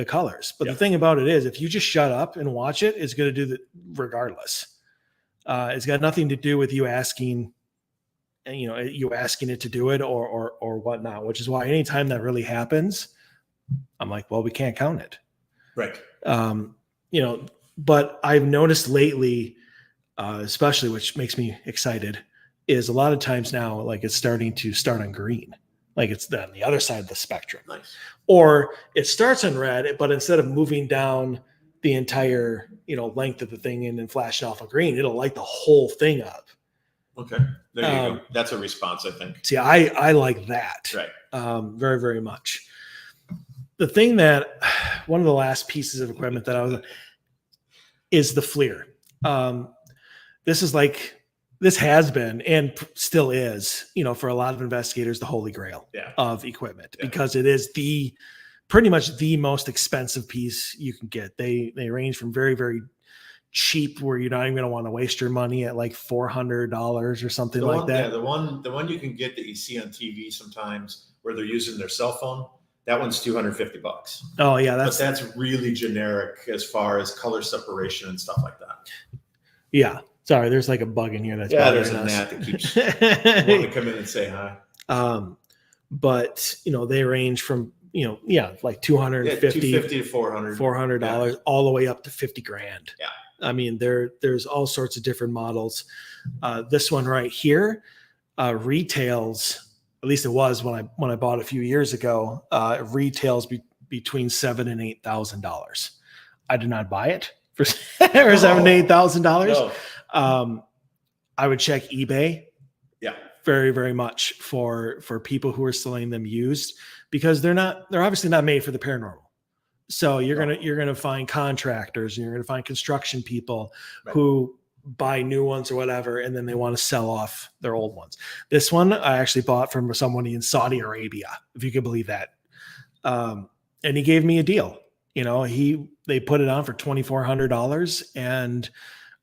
colors. But the thing about it is, if you just shut up and watch it, it's going to do that regardless. It's got nothing to do with you asking it to do it or whatnot, which is why anytime that really happens, I'm like, well, we can't count it. Right. But I've noticed lately, especially, which makes me excited, is a lot of times now, it's starting to start on green. It's on the other side of the spectrum. Nice. Or it starts on red, but instead of moving down the entire, length of the thing in and flash alpha green. It'll light the whole thing up. Okay. There you go. That's a response, I think. See, I like that. Right. Very, very much. The thing one of the last pieces of equipment that is the FLIR. This has been and still is, for a lot of investigators, the holy grail of equipment because it is pretty much the most expensive piece you can get. They range from very, very cheap where you're not even going to want to waste your money at like $400 or something like that. Yeah, the one you can get that you see on TV sometimes where they're using their cell phone, that one's $250. Oh yeah, but that's really generic as far as color separation and stuff like that. Yeah. Sorry, there's like a bug in here. There's a gnat that keeps wanting to come in and say hi. But they range from like $250 to $400 all the way up to $50,000. Yeah. I mean, there's all sorts of different models. This one right here retails, at least it was when I bought a few years ago. It retails between $7,000 and $8,000. I did not buy it for $7,000 to $8,000. No. I would check eBay. Yeah. Very, very much for people who are selling them used because they're obviously not made for the paranormal. So you're gonna find contractors and you're gonna find construction people who buy new ones or whatever, and then they want to sell off their old ones. This one I actually bought from someone in Saudi Arabia, if you could believe that. And he gave me a deal. They put it on for $2,400, and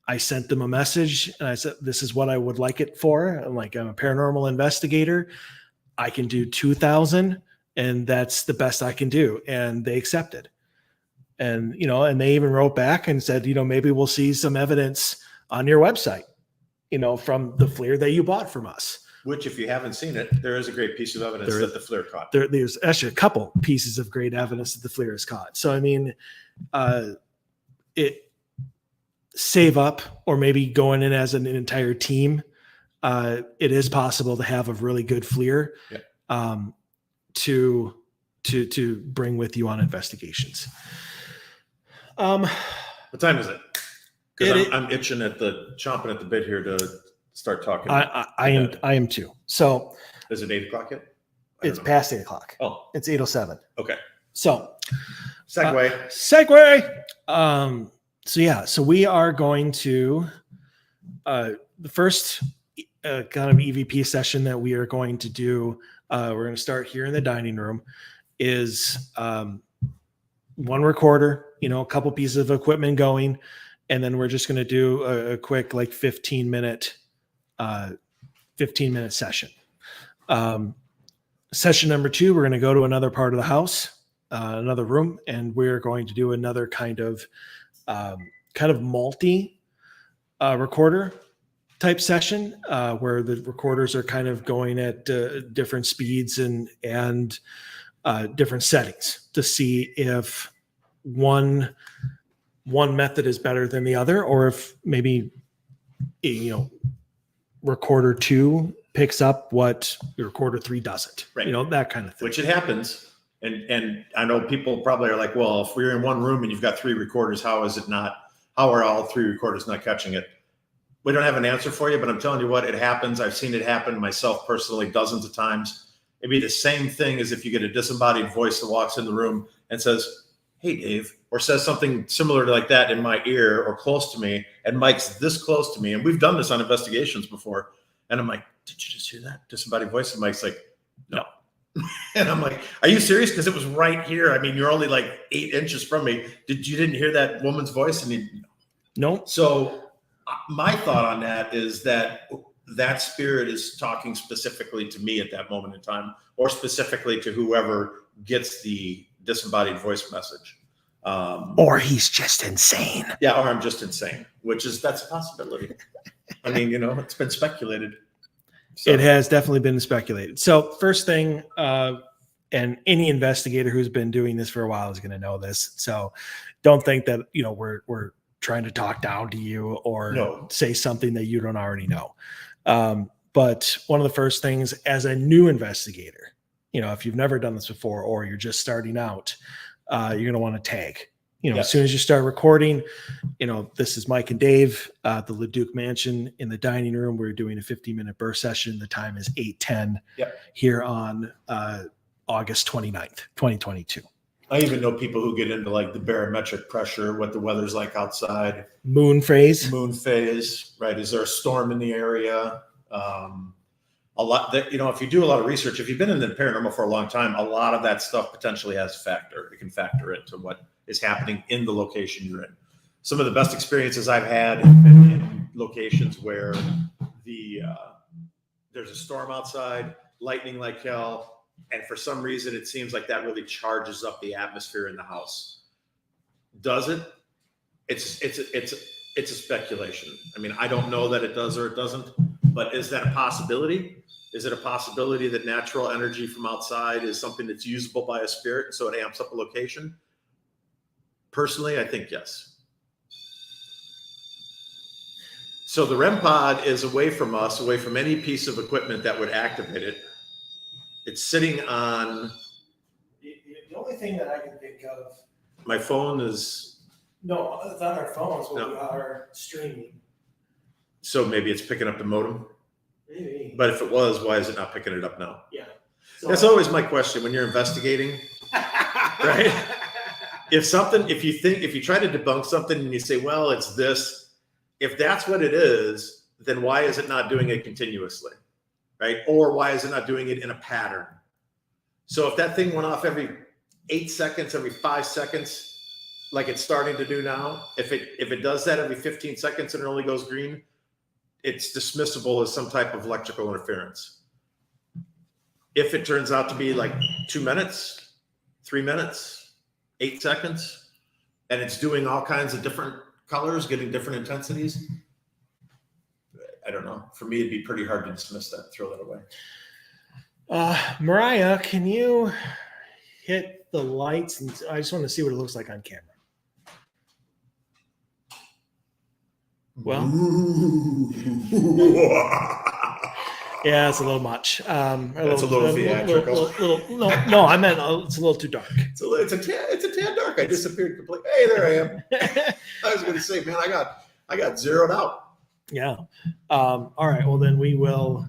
I sent them a message and I said, "This is what I would like it for." I'm like, "I'm a paranormal investigator. I can do 2,000, and that's the best I can do." And they accepted. And and they even wrote back and said, "Maybe we'll see some evidence on your website, from the FLIR that you bought from us." Which, if you haven't seen it, there is a great piece of evidence that the FLIR caught. There's actually a couple pieces of great evidence that the FLIR has caught. So, I mean, it save up or maybe going in as an entire team. It is possible to have a really good FLIR to bring with you on investigations. What time is it? Because I'm chomping at the bit here to start talking. I am too. So is it 8:00 yet? It's past 8:00. Oh, it's 8:07. Okay. So segue. So we are going to the first kind of EVP session that we are going to do. We're going to start here in the dining room. Is one recorder, a couple pieces of equipment going, and then we're just going to do a quick 15 minute session. Session number 2, we're going to go to another part of the house, another room, and we're going to do another kind of multi recorder type session where the recorders are kind of going at different speeds and different settings to see if one method is better than the other, or if maybe recorder 2 picks up what recorder 3 doesn't. Right. That kind of thing. Which it happens. And I know people probably are like, well, if we're in one room and you've got 3 recorders, how are all 3 recorders not catching it? We don't have an answer for you, but I'm telling you what, it happens. I've seen it happen myself personally dozens of times. It'd be the same thing as if you get a disembodied voice that walks in the room and says, "Hey, Dave," or says something similar to like that in my ear or close to me, and Mike's this close to me. And we've done this on investigations before. And I'm like, "Did you just hear that disembodied voice?" And Mike's like, "No." And I'm like, "Are you serious?" Because it was right here. I mean, you're only like 8 inches from me. You didn't hear that woman's voice? And no. So my thought on that is that spirit is talking specifically to me at that moment in time, or specifically to whoever gets the disembodied voice message. Or he's just insane. Yeah, or I'm just insane, that's a possibility. I mean, it's been speculated. So. It has definitely been speculated. So first thing, and any investigator who's been doing this for a while is going to know this. So don't think that, we're trying to talk down to you or say something that you don't already know. But one of the first things as a new investigator, if you've never done this before, or you're just starting out, you're going to want to tag. as soon as you start recording, this is Mike and Dave, the LeDuc Mansion in the dining room. We're doing a 15-minute burst session. The time is 8:10 here on August 29th, 2022. I even know people who get into like the barometric pressure, what the weather's like outside. Moon phase, right? Is there a storm in the area? A lot that, if you do a lot of research, if you've been in the paranormal for a long time, a lot of that stuff potentially has it can factor into what is happening in the location you're in. Some of the best experiences I've had in locations where there's a storm outside, lightning like hell, and for some reason it seems like that really charges up the atmosphere in the house. Does it? It's a speculation. I mean, I don't know that it does or it doesn't, but is that a possibility? Is it a possibility that natural energy from outside is something that's usable by a spirit, so it amps up a location? Personally, I think yes. So the REM pod is away from us, away from any piece of equipment that would activate it. It's sitting on. The only thing that I can think of. My phone is. No, it's on our phones when No. we are streaming. So maybe it's picking up the modem. Maybe. But if it was, why is it not picking it up now? Yeah. That's always my question when you're investigating, right? If you try to debunk something and you say, well, it's this, if that's what it is, then why is it not doing it continuously, right? Or why is it not doing it in a pattern? So if that thing went off every 8 seconds, every 5 seconds, like it's starting to do now, if it does that every 15 seconds and it only goes green, it's dismissible as some type of electrical interference. If it turns out to be like 2 minutes, 3 minutes, 8 seconds, and it's doing all kinds of different colors, getting different intensities, I don't know. For me, it'd be pretty hard to dismiss that, throw that away. Mariah, can you hit the lights? And I just want to see what it looks like on camera. Well, yeah, it's a little much. It's a little theatrical. No, I meant it's a little too dark. It's a tad dark. I disappeared completely. Hey, there I am. I was going to say, man, I got zeroed out. Yeah. All right. Well, then we will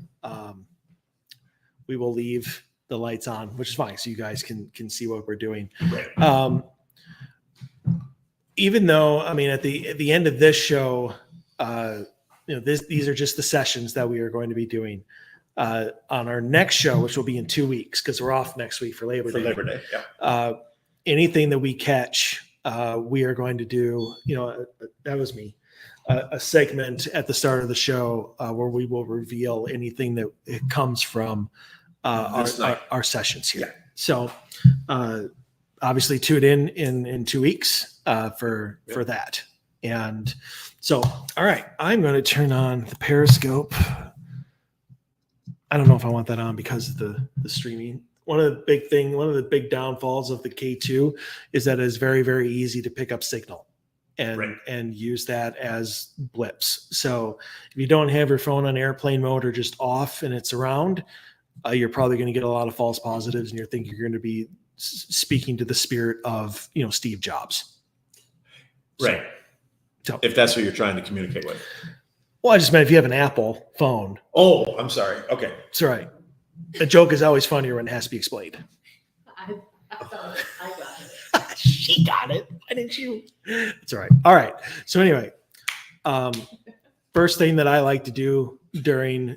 leave the lights on, which is fine, so you guys can see what we're doing. Right. Even though, I mean, at the end of this show, these are just the sessions that we are going to be doing. On our next show, which will be in 2 weeks, because we're off next week for Labor Day. Yeah. Anything that we catch, we are going to do. That was me. A segment at the start of the show where we will reveal anything that it comes from our sessions here. Yeah. So obviously tune in 2 weeks for that. And so, all right, I'm going to turn on the Periscope. I don't know if I want that on because of the streaming. One of the big downfalls of the K2 is that it is very, very easy to pick up signal and use that as blips. So if you don't have your phone on airplane mode or just off and it's around, you're probably going to get a lot of false positives, and you're thinking you're going to be speaking to the spirit of Steve Jobs. Right. So if that's who you're trying to communicate with. Well, I just meant if you have an Apple phone. Oh, I'm sorry. Okay. It's all right. A joke is always funnier when it has to be explained. I thought I got it. She got it. Why didn't you? It's all right. All right. So anyway, first thing that I like to do during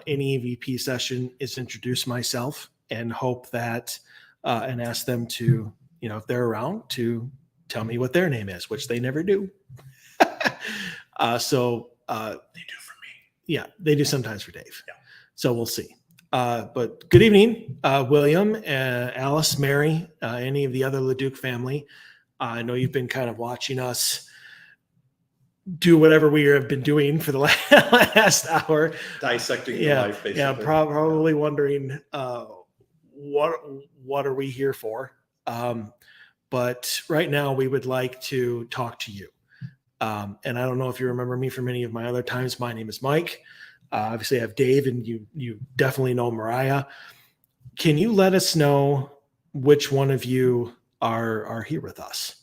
any EVP session is introduce myself and hope that and ask them to, if they're around, to tell me what their name is, which they never do. So they do for me. Yeah, they do sometimes for Dave. Yeah. So we'll see. But good evening, William, Alice, Mary, any of the other LeDuc family. I know you've been kind of watching us do whatever we have been doing for the last hour. Dissecting the life, basically. Yeah, probably wondering what are we here for? But right now we would like to talk to you. And I don't know if you remember me from any of my other times. My name is Mike. Obviously I have Dave, and you definitely know Mariah. Can you let us know which one of you are here with us?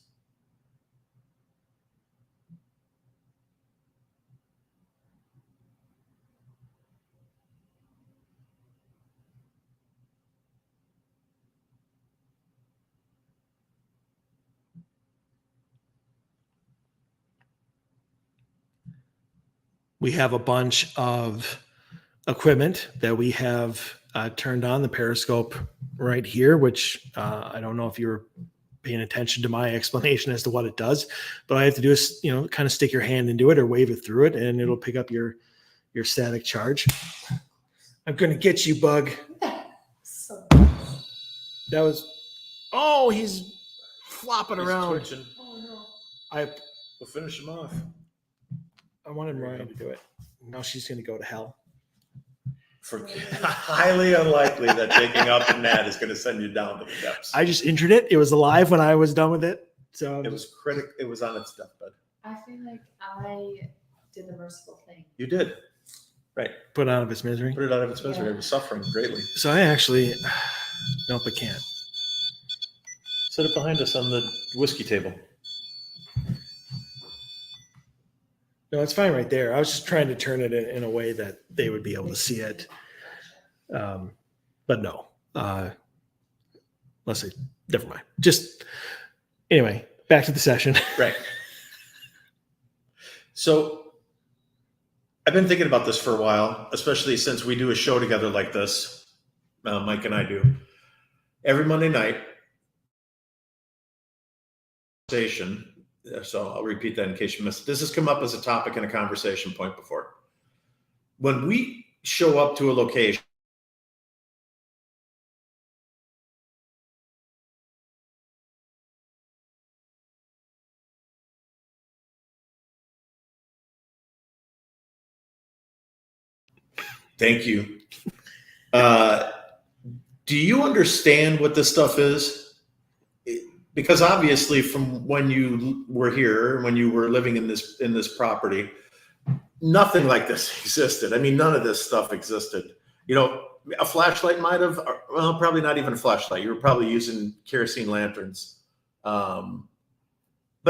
We have a bunch of equipment that we have turned on, the periscope right here, which I don't know if you're paying attention to my explanation as to what it does, but all I have to do is, kind of stick your hand into it or wave it through it, and it'll pick up your static charge. I'm going to get you, Bug. So, That was, he's flopping around. Twitching. oh no. We'll finish him off. I wanted Mariah to do it. Now she's going to go to hell. Highly unlikely that taking up a net is going to send you down to the depths. I just injured it. It was alive when I was done with it. So It was It was on its deathbed. I feel like I did the merciful thing. You did. Right. put out of its misery. Put it out of its misery. Yeah. It was suffering greatly. So I actually, nope, I can't. Set it behind us on the whiskey table. No, it's fine right there. I was just trying to turn it in a way that they would be able to see it. But no, let's see. Never mind. Just anyway, back to the session. Right. So I've been thinking about this for a while, especially since we do a show together like this. Mike and I do every Monday night. Station. So I'll repeat that in case you missed it. This has come up as a topic and a conversation point before. When we show up to a location, thank you. Do you understand what this stuff is? Because obviously, from when you were here, when you were living in this property, nothing like this existed. I mean, none of this stuff existed. A flashlight might have, well, probably not even a flashlight. You were probably using kerosene lanterns. But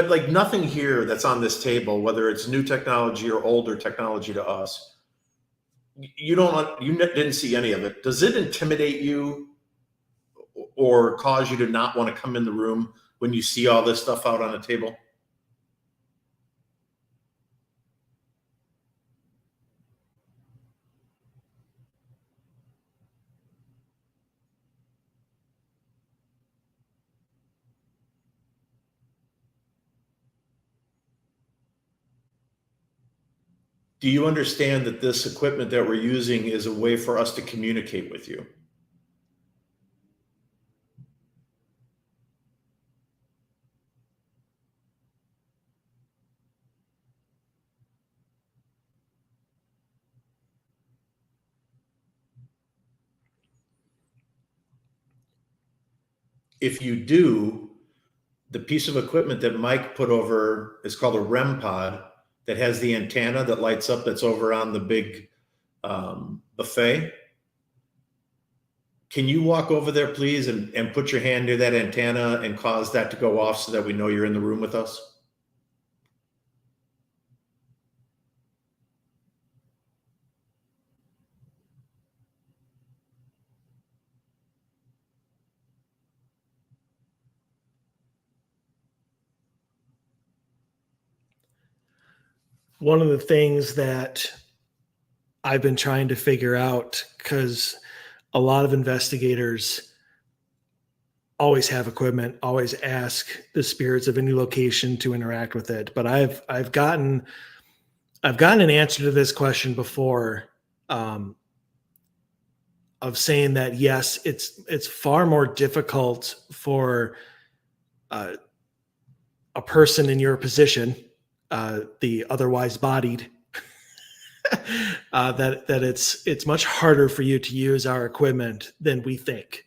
like nothing here that's on this table, whether it's new technology or older technology to us, you didn't see any of it. Does it intimidate you or cause you to not want to come in the room when you see all this stuff out on the table? Do you understand that this equipment that we're using is a way for us to communicate with you? If you do, the piece of equipment that Mike put over is called a REM pod that has the antenna that lights up that's over on the big buffet. Can you walk over there, please, and put your hand near that antenna and cause that to go off so that we know you're in the room with us? One of the things that I've been trying to figure out, because a lot of investigators always have equipment, always ask the spirits of any location to interact with it. But I've gotten an answer to this question before, of saying that yes, it's far more difficult for a person in your position, the otherwise bodied, that it's much harder for you to use our equipment than we think.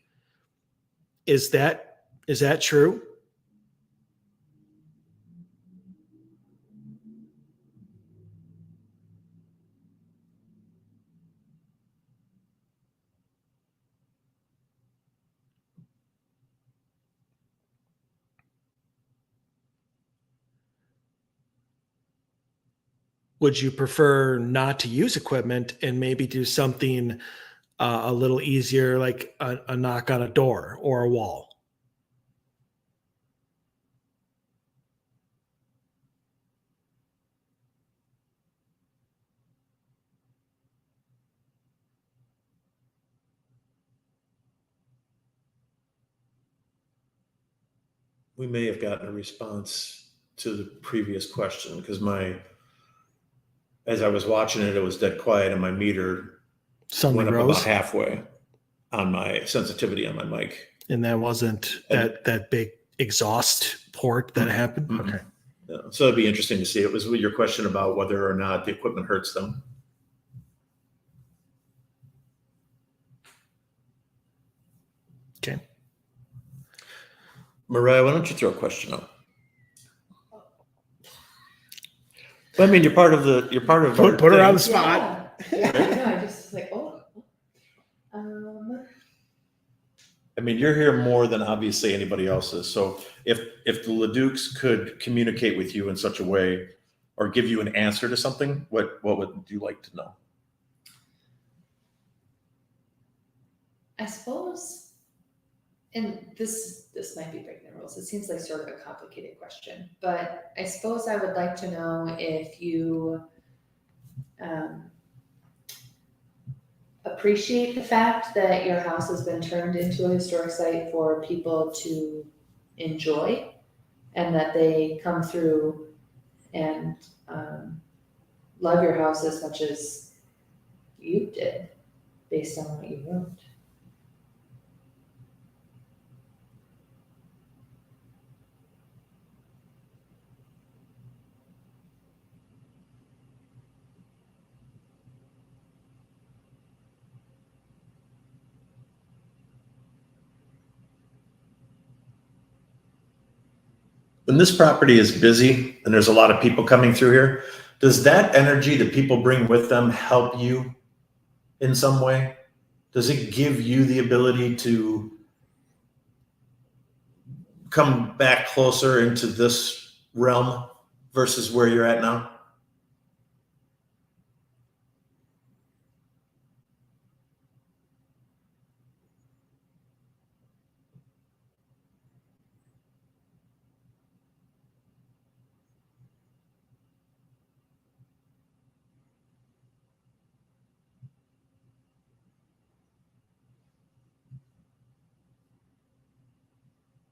Is that true? Would you prefer not to use equipment and maybe do something a little easier, like a knock on a door or a wall? we may have gotten a response to the previous question because as I was watching it, it was dead quiet and my meter Suddenly went up rose. about halfway on my sensitivity on my mic. And that wasn't that big exhaust port that happened. Mhm. Okay. Yeah. So it'd be interesting to see. It was your question about whether or not the equipment hurts them. Okay. Mariah, why don't you throw a question up? I mean, you're part of Put her on the spot. Yeah, I know. I just was like, oh. I mean, you're here more than obviously anybody else is. So if the LeDucs could communicate with you in such a way or give you an answer to something, what would you like to know? I suppose, and this might be breaking the rules. It seems like sort of a complicated question, but I suppose I would like to know if you appreciate the fact that your house has been turned into a historic site for people to enjoy, and that they come through and love your house as much as you did, based on what you wrote. When this property is busy and there's a lot of people coming through here, does that energy that people bring with them help you in some way? Does it give you the ability to come back closer into this realm versus where you're at now?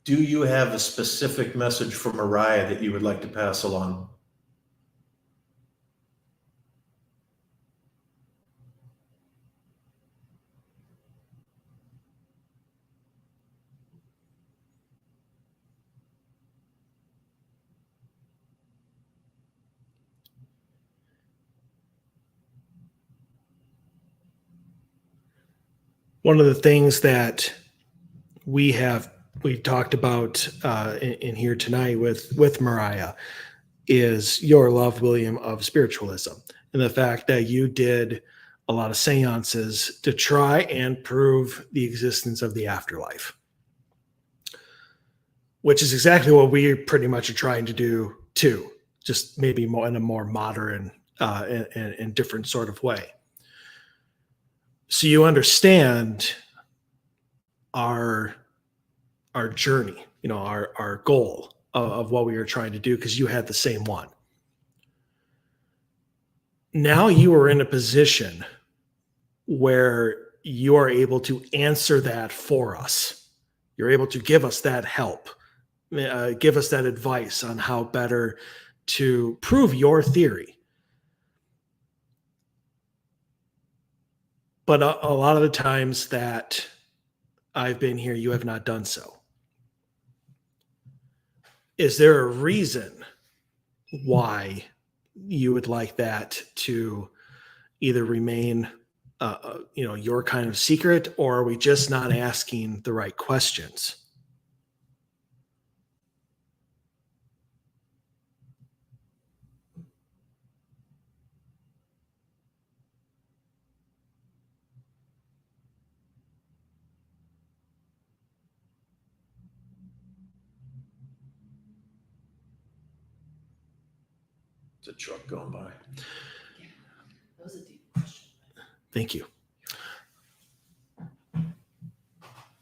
Do you have a specific message for Mariah that you would like to pass along? One of the things that we talked about in here tonight with Mariah is your love, William, of spiritualism, and the fact that you did a lot of seances to try and prove the existence of the afterlife, which is exactly what we pretty much are trying to do too, just maybe more in a more modern and different sort of way. So you understand our journey, our goal of what we were trying to do, because you had the same one. Now you are in a position where you are able to answer that for us. You're able to give us that help, give us that advice on how better to prove your theory. But a lot of the times that I've been here, you have not done so. Is there a reason why you would like that to either remain, your kind of secret, or are we just not asking the right questions? It's a truck going by. Yeah, that was a deep question. Thank you.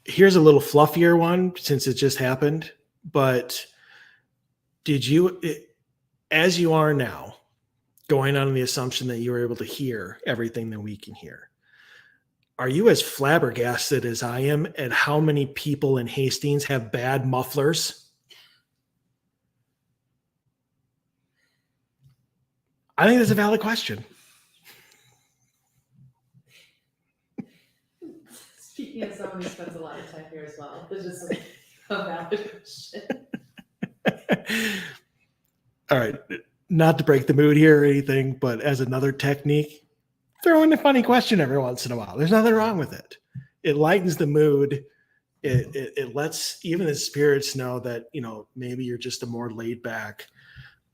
Here's a little fluffier one since it just happened, but did you, as you are now, going on the assumption that you were able to hear everything that we can hear, are you as flabbergasted as I am at how many people in Hastings have bad mufflers? I think that's a valid question. Speaking of someone who spends a lot of time here as well, it's just like a valid question. All right. Not to break the mood here or anything, but as another technique, throw in a funny question every once in a while. There's nothing wrong with it. It lightens the mood. It lets even the spirits know that, maybe you're just a more laid back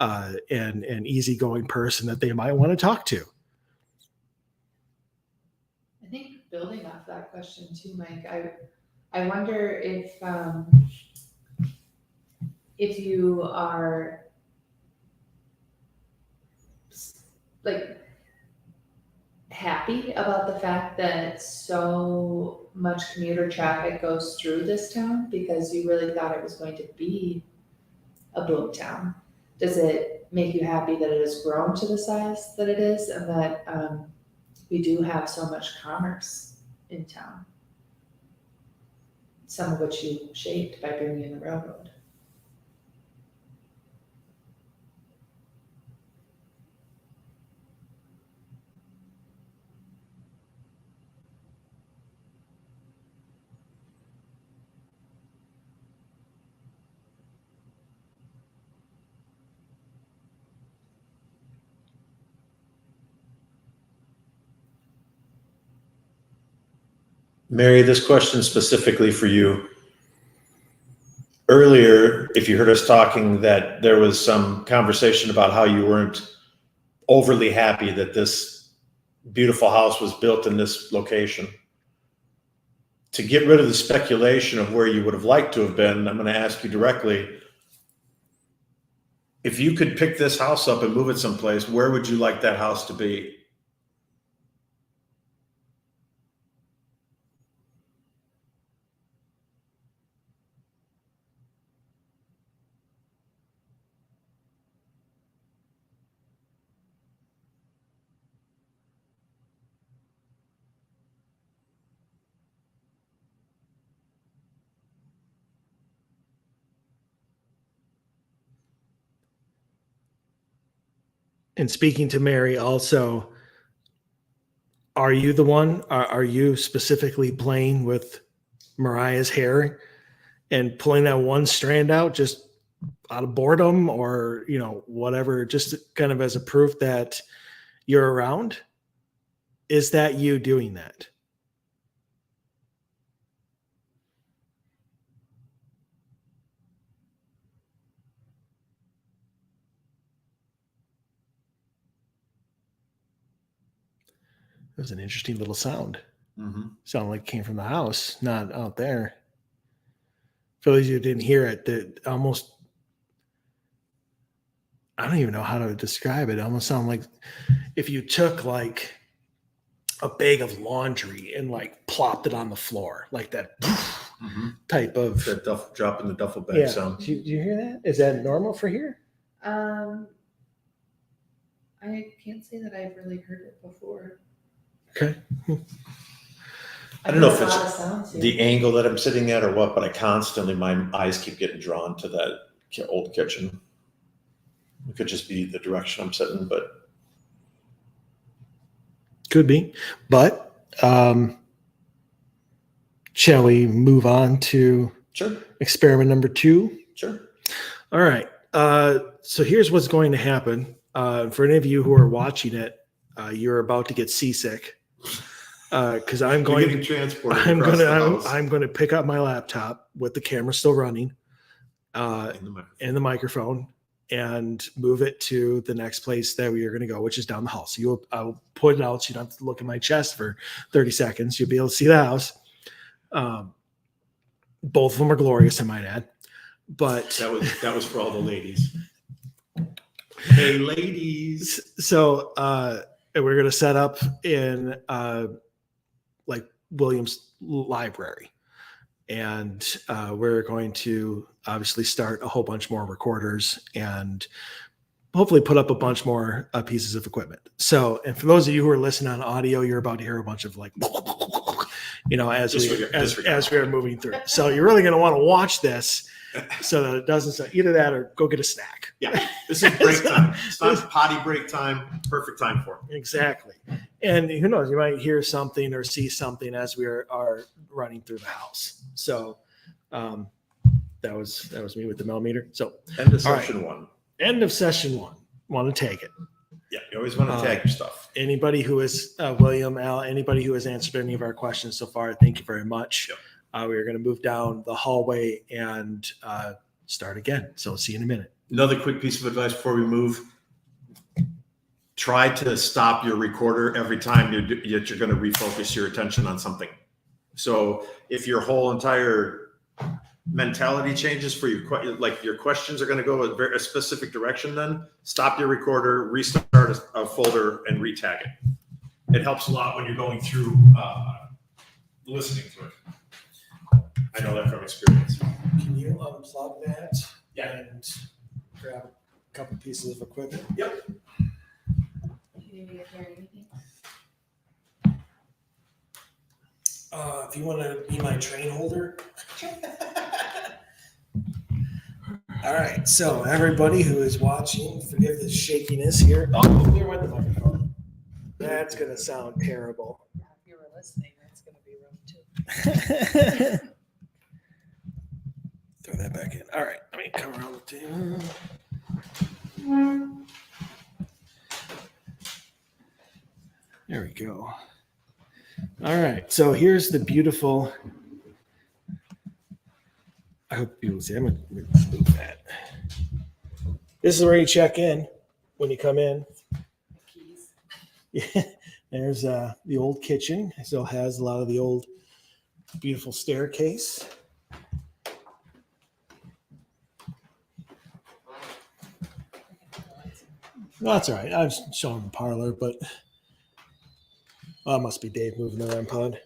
and easygoing person that they might want to talk to. I think building off that question too, Mike, I wonder if you are like happy about the fact that so much commuter traffic goes through this town because you really thought it was going to be a boom town. Does it make you happy that it has grown to the size that it is and that we do have so much commerce in town? Some of which you shaped by bringing in the railroad. Mary, this question specifically for you. Earlier, if you heard us talking, that there was some conversation about how you weren't overly happy that this beautiful house was built in this location. To get rid of the speculation of where you would have liked to have been, I'm going to ask you directly, if you could pick this house up and move it someplace, where would you like that house to be? And speaking to Mary also, are you the one? Are you specifically playing with Mariah's hair and pulling that one strand out just out of boredom or, whatever, just kind of as a proof that you're around? Is that you doing that? It was an interesting little sound. Mm-hmm. Sounded like it came from the house, not out there. For those of you who didn't hear it, that almost, I don't even know how to describe it. It almost sounded like if you took like a bag of laundry and like plopped it on the floor, like that type of That drop in the duffel bag yeah. sound. Did you hear that? Is that normal for here? I can't say that I've really heard it before. Okay. I don't know if it's the angle that I'm sitting at or what, but my eyes keep getting drawn to that old kitchen. It could just be the direction I'm sitting, but Could be. But shall we move on to sure. experiment number 2? Sure. All right. So here's what's going to happen. For any of you who are watching it, you're about to get seasick. Because I'm going to pick up my laptop with the camera still running, and the microphone, and move it to the next place that we are going to go, which is down the hall. So I'll put it out so you don't have to look at my chest for 30 seconds. You'll be able to see the house. Both of them are glorious, I might add. But that was for all the ladies. Hey, ladies. So we're going to set up in like Williams Library. And we're going to obviously start a whole bunch more recorders and hopefully put up a bunch more pieces of equipment. So, and for those of you who are listening on audio, you're about to hear a bunch of like, as we are moving through. So you're really going to want to watch this so that it doesn't say either that or go get a snack. Yeah, this is break time. It's not potty break time. Perfect time for it. Exactly. And who knows, you might hear something or see something as we are running through the house. So that was me with the millimeter. So End of session one. End of session one. Want to take it. Yeah, you always want to tag your stuff. Anybody who is William, Al, anybody who has answered any of our questions so far, thank you very much. Yep. We are going to move down the hallway and start again. So see you in a minute. Another quick piece of advice before we move. Try to stop your recorder every time you're going to refocus your attention on something. So if your whole entire mentality changes for your questions are going to go a specific direction, then stop your recorder, restart a folder, and retag it. It helps a lot when you're going through listening to it. I know that from experience. Can you unplug that? Yeah. And grab a couple pieces of equipment? Yep. Can you hear anything? If you want to be my train holder. All right, so everybody who is watching, forgive the shakiness here. Oh, clear with the microphone. That's going to sound terrible. Yeah, if you were listening, that's going to be rough too. Throw that back in. All right, let me cover all the table. There we go. All right, so here's the beautiful. I hope people see. I'm going to move that. This is where you check in when you come in. Keys. Yeah, there's the old kitchen. It still has a lot of the old beautiful staircase. No, that's all right. I was showing the parlor, but it must be Dave moving the REM pod.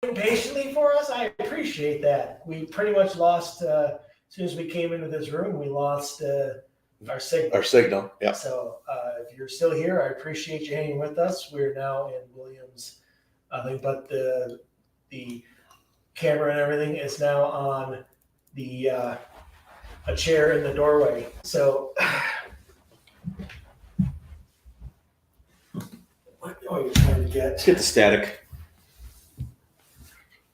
patiently for us. I appreciate that. We pretty much lost, as soon as we came into this room, we lost our signal. Our signal, yeah. So if you're still here, I appreciate you hanging with us. We're now in Williams, but the camera and everything is now on the a chair in the doorway. So what are you trying to get? Let's get the static.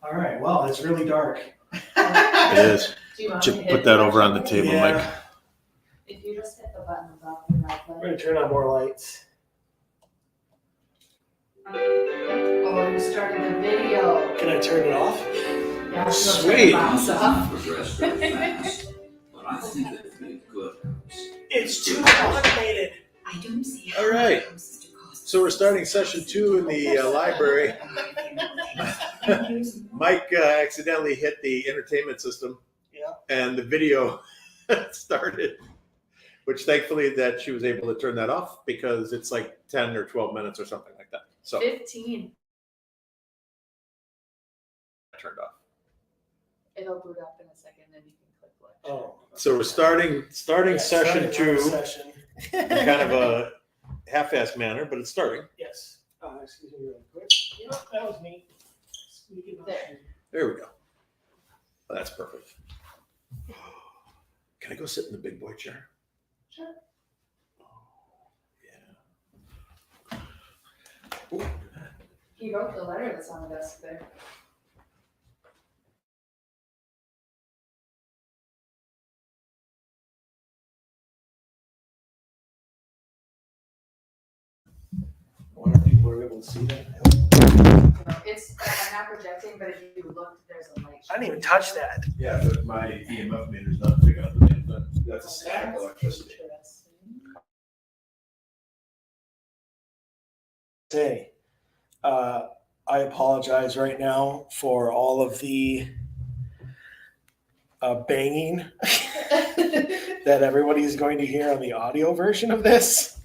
All right. Well, it's really dark. It is. Do you want Just me to put hit that the over on the button? table, Yeah. Mike. If you just hit the button above your We're iPad. gonna turn on more lights. Oh, you started the video. Can I turn it off? Yeah, I'm still Sweet. turning the box off. Progressed very fast, but I think that it'd be a good house. It's too automated. I don't see All right. So we're starting session 2 in the library. Mike accidentally hit the entertainment system. Yeah. And the video started, which thankfully that she was able to turn that off because it's like 10 or 12 minutes or something like that. So 15. turned off. It'll boot up in a second, then you can click lecture. Oh. So we're starting Yeah, session starting our 2 Session. in kind of a half-assed manner, but it's starting. Yes. Excuse me really quick. You know, that was me. Sneaking up. There. There we go. Oh, that's perfect. Can I go sit in the big boy chair? Sure. Yeah. Ooh. He wrote the letter that's on the desk there. I wonder if people are able to see that. It's, I'm not projecting, but if you look, there's a light. I didn't even touch that. Yeah, but my EMF meter's not picking up the damn thing. That's a static electricity. Say, I apologize right now for all of the banging that everybody is going to hear on the audio version of this.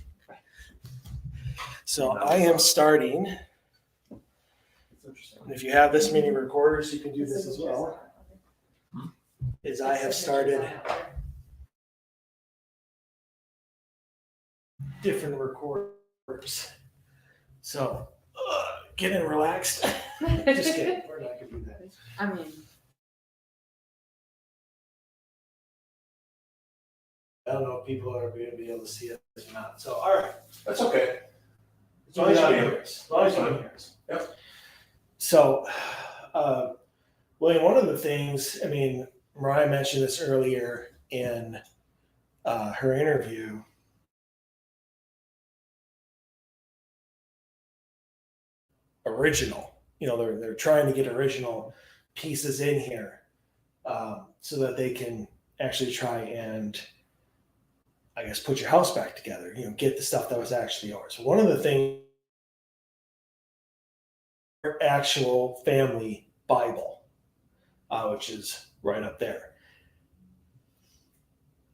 So I am starting. And if you have this many recorders, you can do this as well. Is I have started different recorders. So getting relaxed. Just kidding. We're not gonna do that. I mean, I don't know if people are going to be able to see it or not. So all right. That's okay. As long as you can hear us. As long as you can hear us. Yep. So, William, one of the things, I mean, Mariah mentioned this earlier in her interview. Original, you know, they're trying to get original pieces in here so that they can actually try and, I guess, put your house back together. You know, get the stuff that was actually yours. One of the things. Actual family Bible, which is right up there.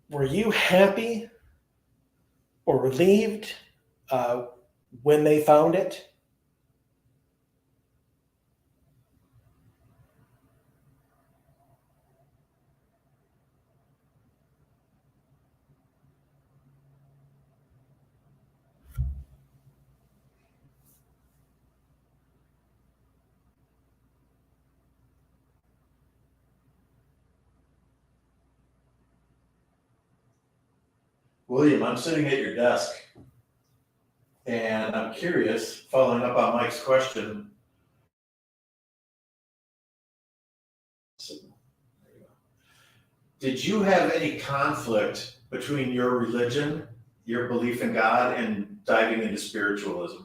Were you happy or relieved when they found it? William, I'm sitting at your desk and I'm curious, following up on Mike's question. Did you have any conflict between your religion, your belief in God, and diving into spiritualism?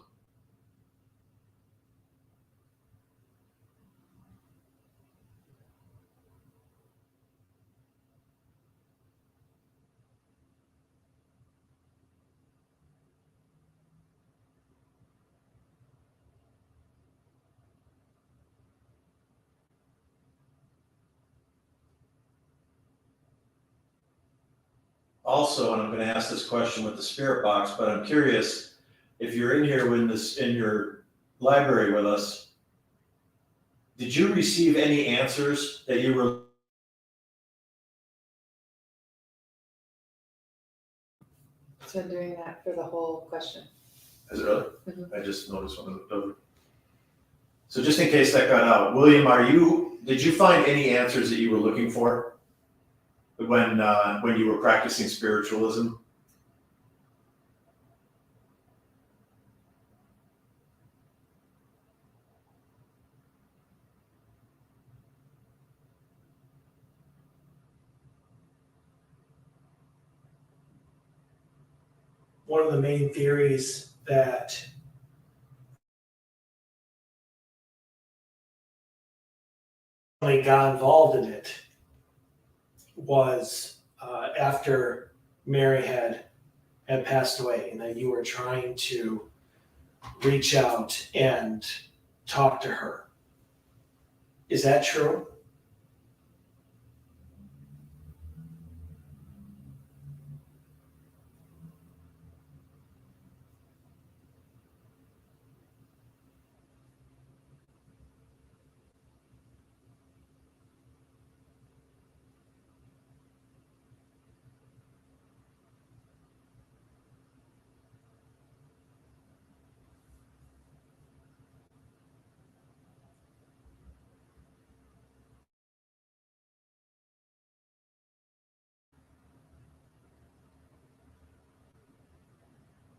Also, and I'm going to ask this question with the spirit box, but I'm curious if you're in here in your library with us, Did you receive any answers that you were? So I'm doing that for the whole question. Is it really? Mhm. I just noticed when I looked over. So just in case that got out, William, did you find any answers that you were looking for when you were practicing spiritualism? One of the main theories that I got involved in it was after Mary had passed away, and that you were trying to reach out and talk to her. Is that true?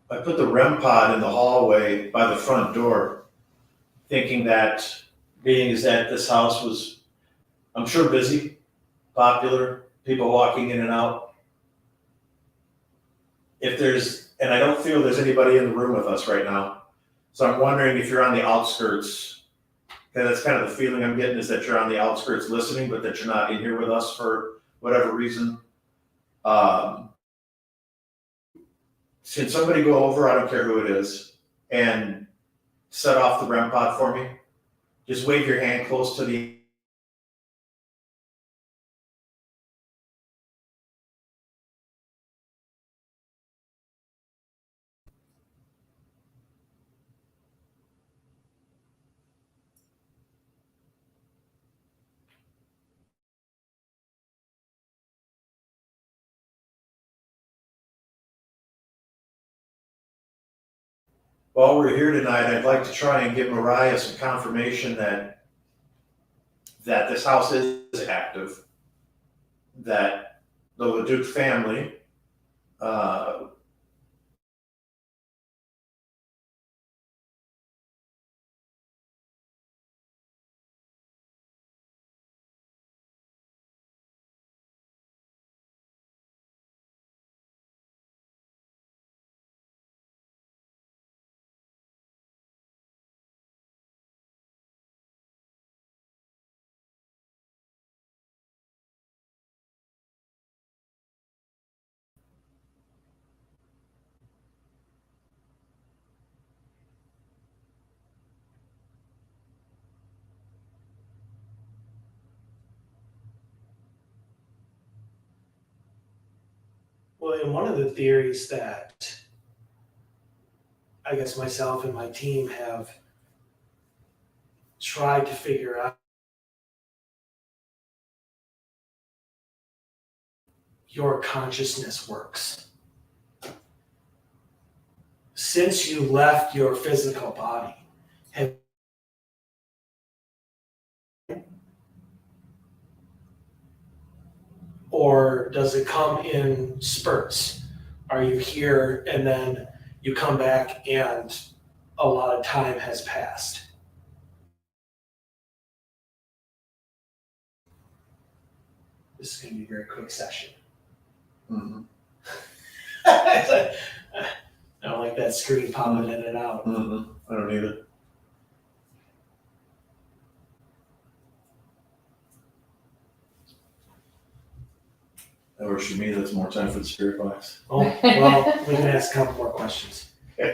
I put the REM pod in the hallway by the front door, thinking that being as that this house was, I'm sure, busy, popular, people walking in and out. And I don't feel there's anybody in the room with us right now. So I'm wondering if you're on the outskirts. And that's kind of the feeling I'm getting, is that you're on the outskirts listening, but that you're not in here with us for whatever reason. Can somebody go over, I don't care who it is, and set off the REM pod for me? Just wave your hand close to the. While we're here tonight, I'd like to try and give Mariah some confirmation that this house is active, that the LeDuc family Well, and one of the theories that I guess myself and my team have tried to figure out, your consciousness works. Since you left your physical body, or does it come in spurts? Are you here and then you come back and a lot of time has passed? This is going to be a very quick session. Mm-hmm. I don't like that screen popping in and out. Mm-hmm. I don't either. That works for me. That's more time for the spirit box. Oh, well, we can ask a couple more questions. We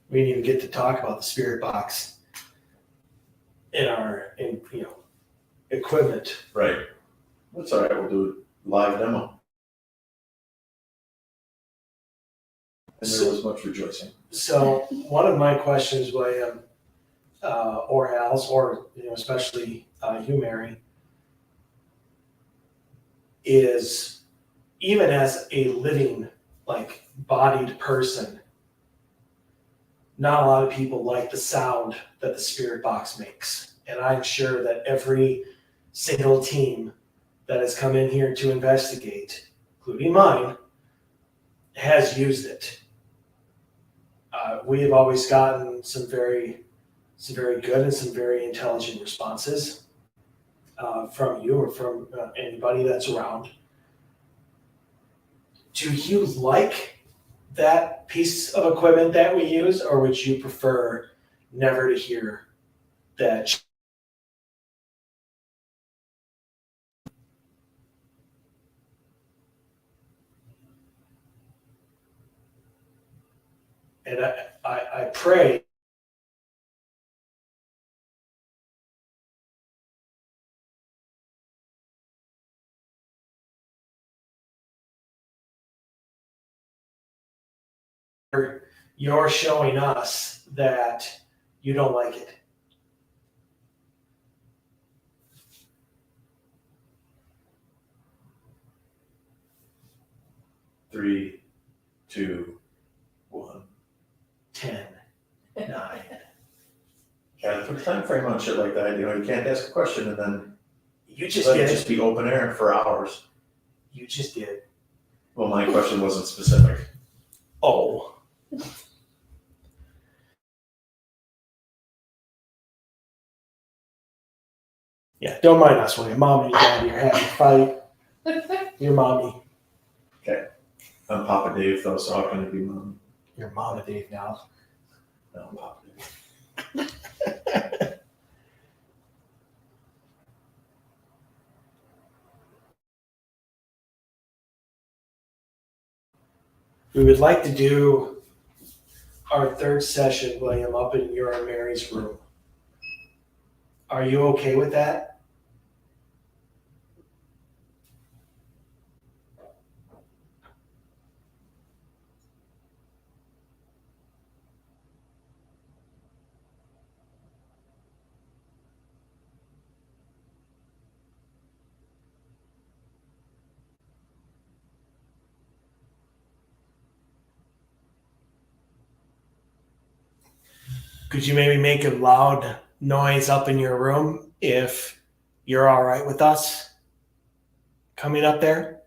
didn't even get to talk about the spirit box in our equipment. Right. That's all right. We'll do a live demo. And there was much rejoicing. So one of my questions, William, or Al's, or especially you, Mary, is even as a living, like bodied person, not a lot of people like the sound that the spirit box makes. And I'm sure that every single team that has come in here to investigate, including mine, has used it. We have always gotten some very good and some very intelligent responses from you or from anybody that's around. Do you like that piece of equipment that we use, or would you prefer never to hear that? And I pray you're showing us that you don't like it. Three, 2, 1. 10, 9. Yeah, put a time frame on shit like that. You can't ask a question and then You just let it did. just be open air for hours. You just did. Well, my question wasn't specific. Oh. Yeah, don't mind us, William. Mommy and Daddy are having a fight. Your mommy. I'm Papa Dave, though, so how can it be Mom? Your Mama Dave now. No, I'm Papa Dave. We would like to do our third session, William, up in your and Mary's room. Are you okay with that? Could you maybe make a loud noise up in your room if you're all right with us coming up there?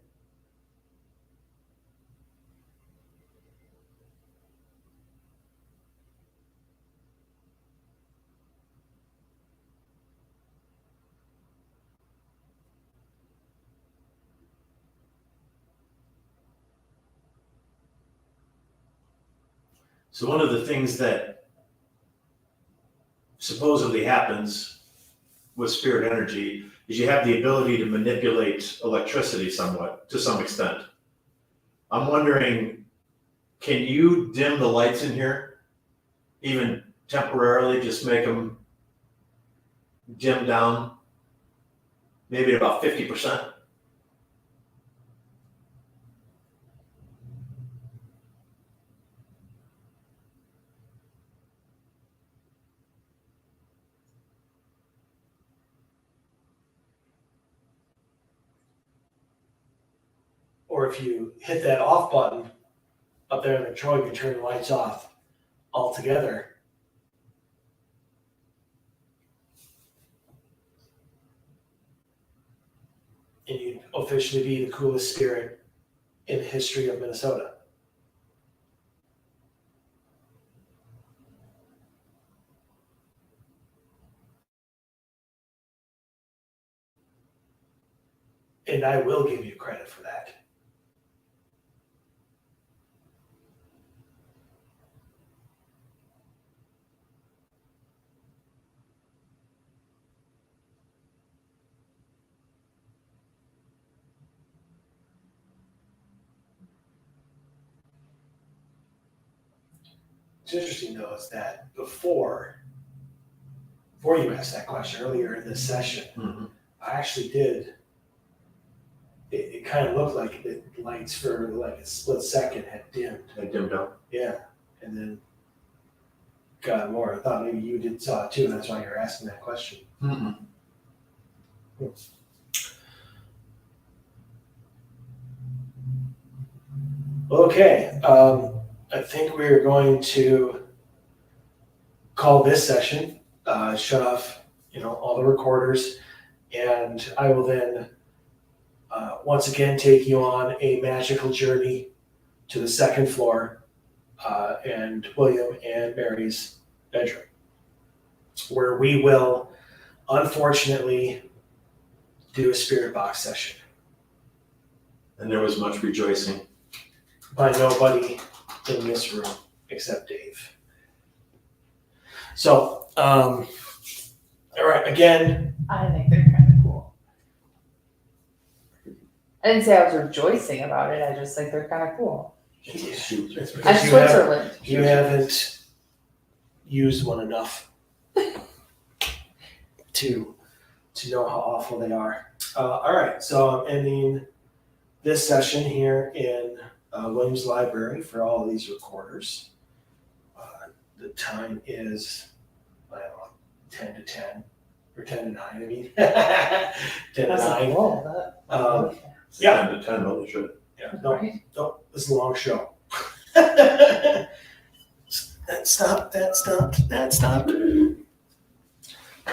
So one of the things that supposedly happens with spirit energy is you have the ability to manipulate electricity somewhat, to some extent. I'm wondering, can you dim the lights in here, even temporarily, just make them dim down, maybe about 50%? Or if you hit that off button up there in the control, you can turn the lights off altogether. And you'd officially be the coolest spirit in the history of Minnesota. And I will give you credit for that. What's interesting though is that before you asked that question earlier in this session, Mm-hmm. I actually did. It kind of looked like the lights for like a split second had dimmed. They dimmed up. Yeah, and then more. I thought maybe you did saw it too, and that's why you're asking that question. Mm-mm. Okay, I think we're going to call this session, shut off, all the recorders, and I will then once again take you on a magical journey to the second floor and William and Mary's bedroom, where we will unfortunately do a spirit box session. And there was much rejoicing. By nobody in this room except Dave. So, all right, again, I think they're kind of cool. I didn't say I was rejoicing about it. I just think they're kind of cool. it's And because Switzerland. you haven't used one enough to know how awful they are. All right, so I'm ending this session here in Williams Library for all of these recorders. The time is, I don't know, 10 to 10, or 10 to 9, I mean. 10 to 9. Yeah. 10 to 10, holy shit. Yeah, no, this is a long show. That stopped.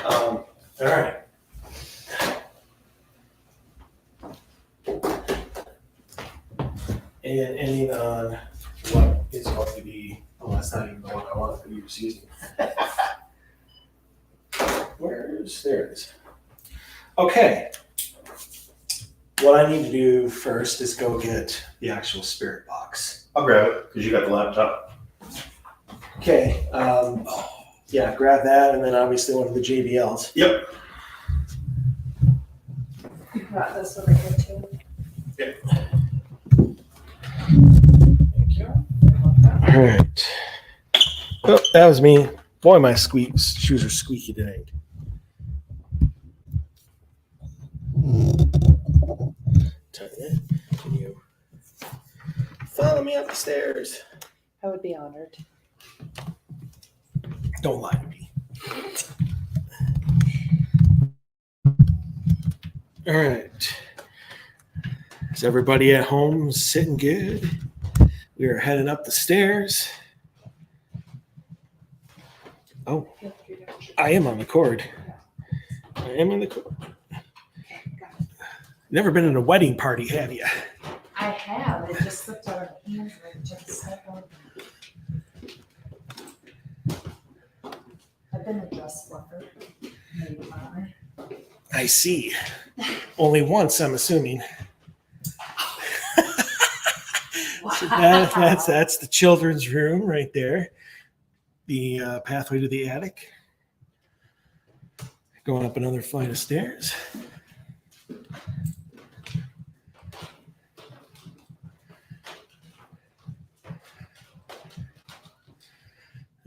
All right. And ending on what is going to be, that's not even the one I want to use, excuse me. There it is. Okay. What I need to do first is go get the actual spirit box. I'll grab it because you got the laptop. Okay. Yeah, grab that, and then obviously one of the JBLs. Yep. You got this over here too. Yep. Thank you. All right. Oh, that was me. Boy, my shoes are squeaky tonight. Tanya, can you follow me up the stairs? I would be honored. Don't lie to me. All right. Is everybody at home sitting good? We are heading up the stairs. Oh, I am on the cord. Never been in a wedding party, have you? I have. It just slipped out of my hands and I just stepped on it. I've been a dress fluffer. Maid of honor. I see. Only once, I'm assuming. So that's the children's room right there. The pathway to the attic. Going up another flight of stairs.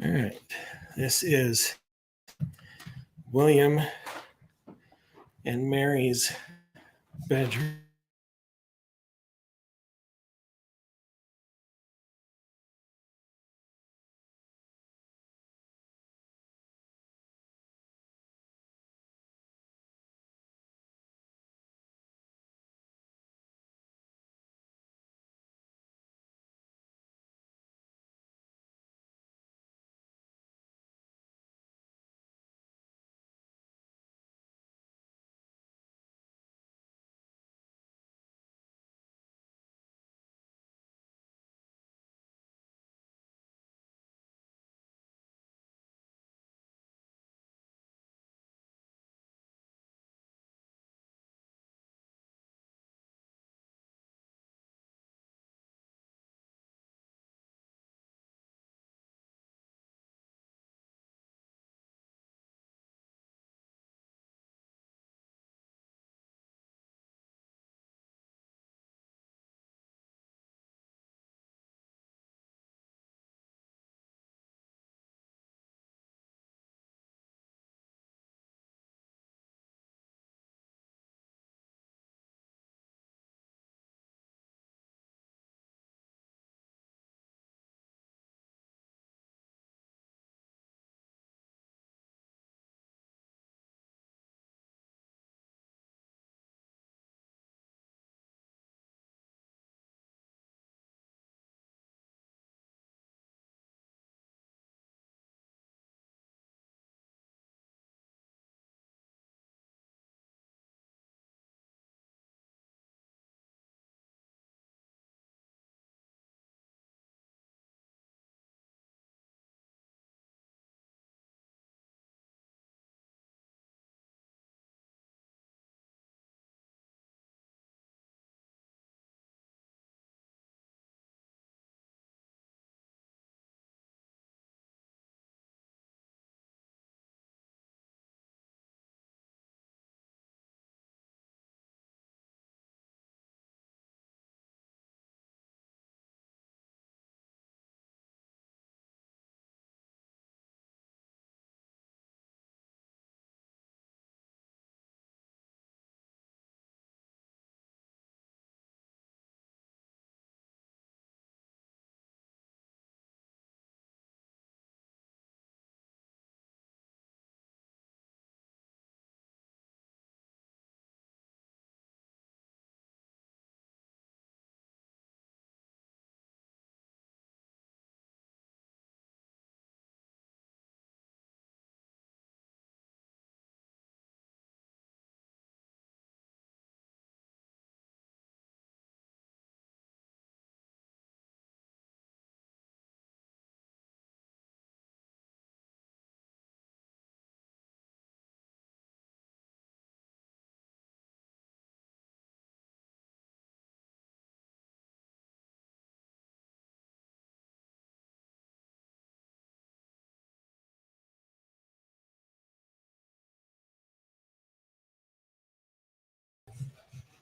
All right. This is William and Mary's bedroom.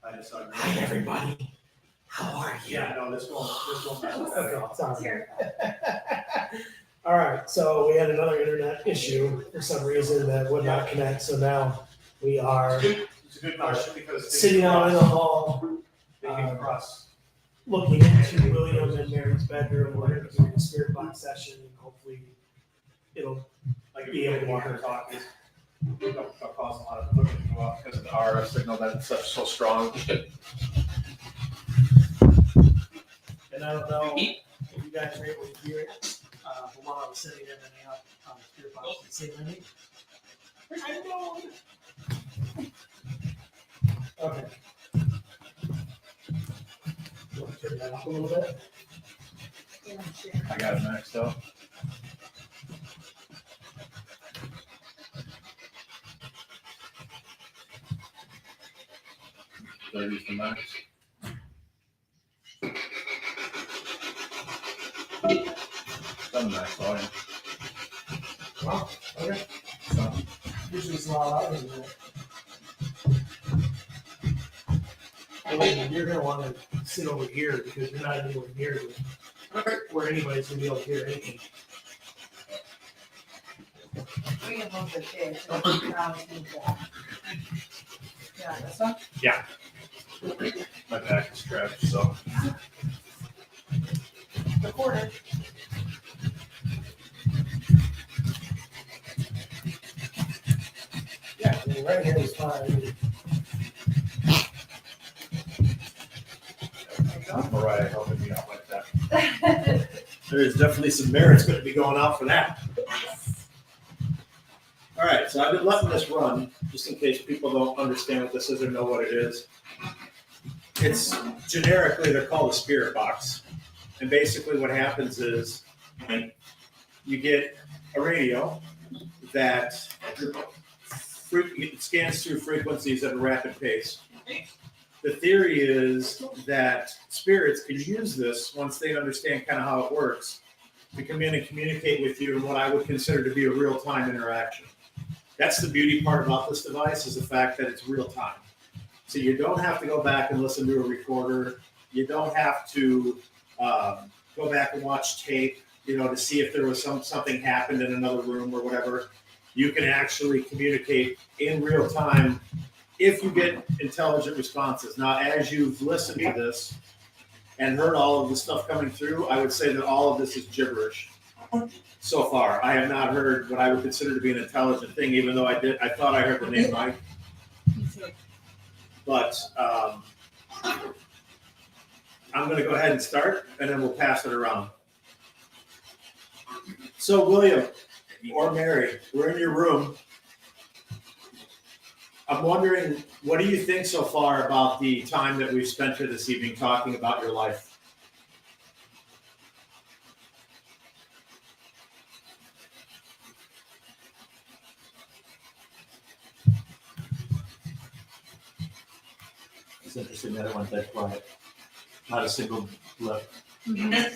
I just saw. Hi, everybody. How are you? Yeah, no, this won't. Okay, sorry. All right, so we had another internet issue for some reason that would not connect, so now we are It's a good question because sitting out in the hall, they can cross. looking into William and Mary's bedroom. We're going to do a spirit box session, and hopefully it'll Like if be you able had to walk hear. and talk, it'll cause a lot of equipment to go off because of the RF signal that's so strong. And I don't know if you guys are able to hear it, but while I was sitting there, then I got the spirit box and say my name. I know. Okay. You want to turn that up a little bit? I got it maxed out. Did I use the max? Done max volume. Wow, okay. So, Usually it's a lot louder than that. And you're gonna want to sit over here because you're not anywhere near where anybody's gonna be able to hear anything. We can move the chair. So now we can go. Yeah, this one? my back is stretched, so. The quarter. Yeah, I mean, right here is fine. Mariah helping me out like that. There is definitely some merits going to be going out for that. All right, so I've been letting this run just in case people don't understand what this is or know what it is. It's generically, they're called a spirit box. And basically what happens is you get a radio that it scans through frequencies at a rapid pace. The theory is that spirits can use this once they understand kind of how it works to come in and communicate with you in what I would consider to be a real-time interaction. That's the beauty part about this device, is the fact that it's real-time. So you don't have to go back and listen to a recorder. You don't have to go back and watch tape, to see if there was something happened in another room or whatever. You can actually communicate in real time if you get intelligent responses. Now, as you've listened to this and heard all of the stuff coming through, I would say that all of this is gibberish so far. I have not heard what I would consider to be an intelligent thing, even though I thought I heard the name Mike. But I'm going to go ahead and start, and then we'll pass it around. So, William or Mary, we're in your room. I'm wondering, what do you think so far about the time that we've spent here this evening talking about your life? It's interesting that it went that quiet. Not a single blip. Mm-hmm.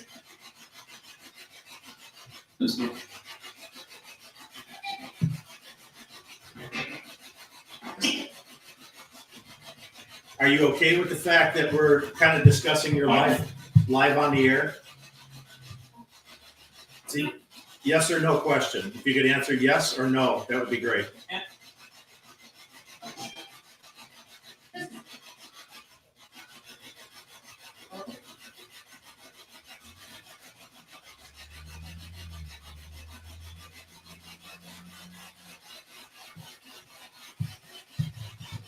Are you okay with the fact that we're kind of discussing your life live on the air? See, yes or no question. If you could answer yes or no, that would be great.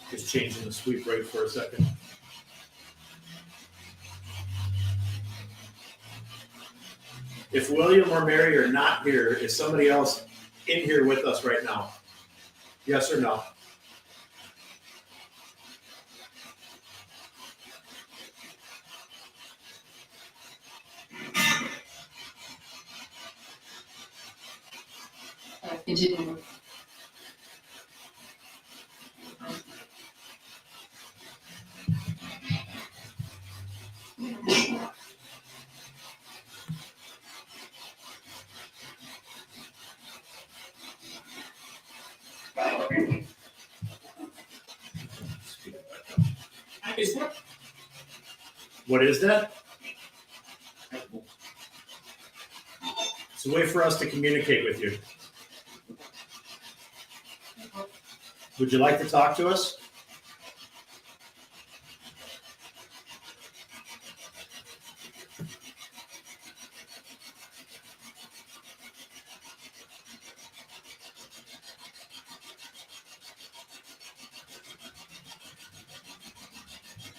Just changing the sweep rate for a second. If William or Mary are not here, is somebody else in here with us right now? Yes or no? Continue. What is that? It's a way for us to communicate with you. Would you like to talk to us?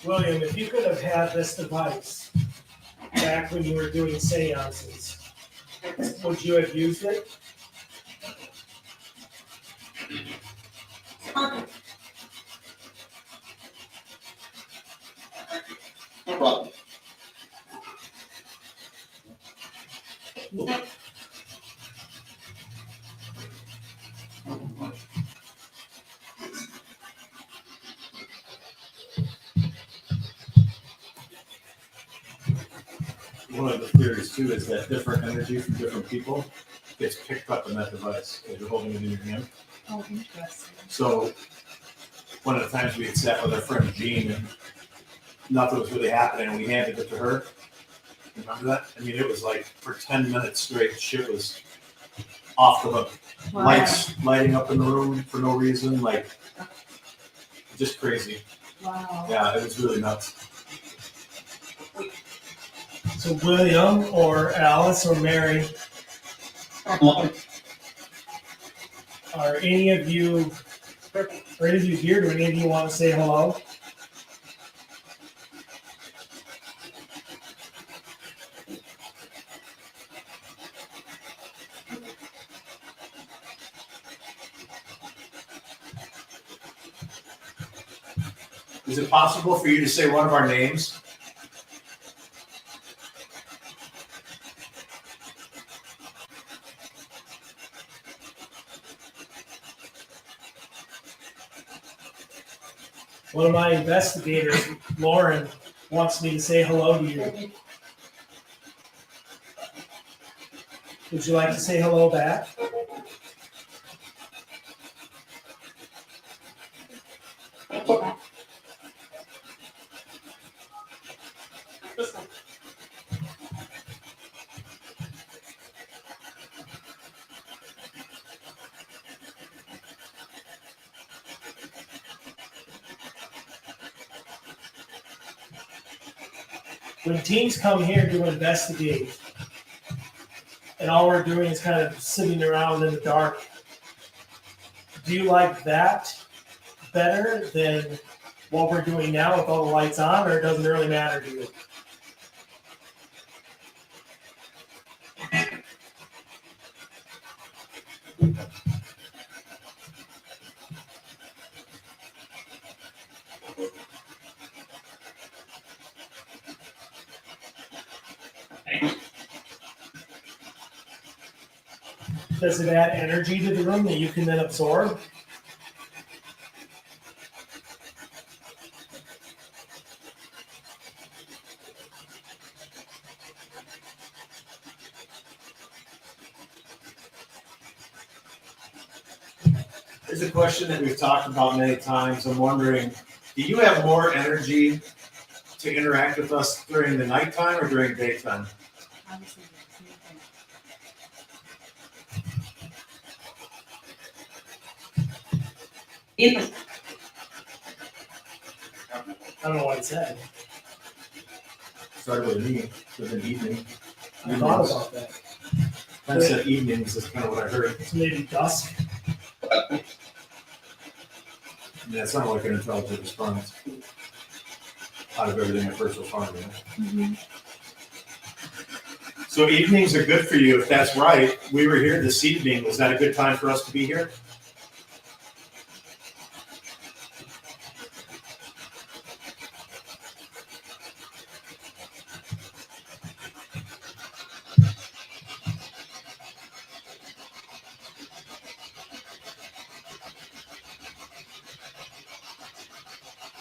William, if you could have had this device back when you were doing seances, would you have used it? No problem. One of the theories too is that different energy from different people gets picked up in that device as you're holding it in your hand. Oh, interesting. So one of the times we had sat with our friend Jean and nothing was really happening and we handed it to her. Remember that? I mean, it was like for 10 minutes straight, shit was off the hook. Wow. Lights lighting up in the room for no reason, like just crazy. Wow. Yeah, it was really nuts. So William or Alice or Mary, are any of you here? Do any of you want to say hello? Is it possible for you to say one of our names? One of my investigators, Lauren, wants me to say hello to you. Would you like to say hello back? When teams come here to investigate, and all we're doing is kind of sitting around in the dark, do you like that better than what we're doing now with all the lights on, or doesn't it really matter to you? Does it add energy to the room that you can then absorb? Here's a question that we've talked about many times. I'm wondering, do you have more energy to interact with us during the nighttime or during daytime? Obviously, the same thing. I don't know what it said. Started with an E, with an evening. I thought about that. I said evenings is kind of what I heard. It's maybe dusk. Yeah, it sounded like an intelligent response out of everything at first was fine, you know? So evenings are good for you, if that's right. We were here this evening. Was that a good time for us to be here?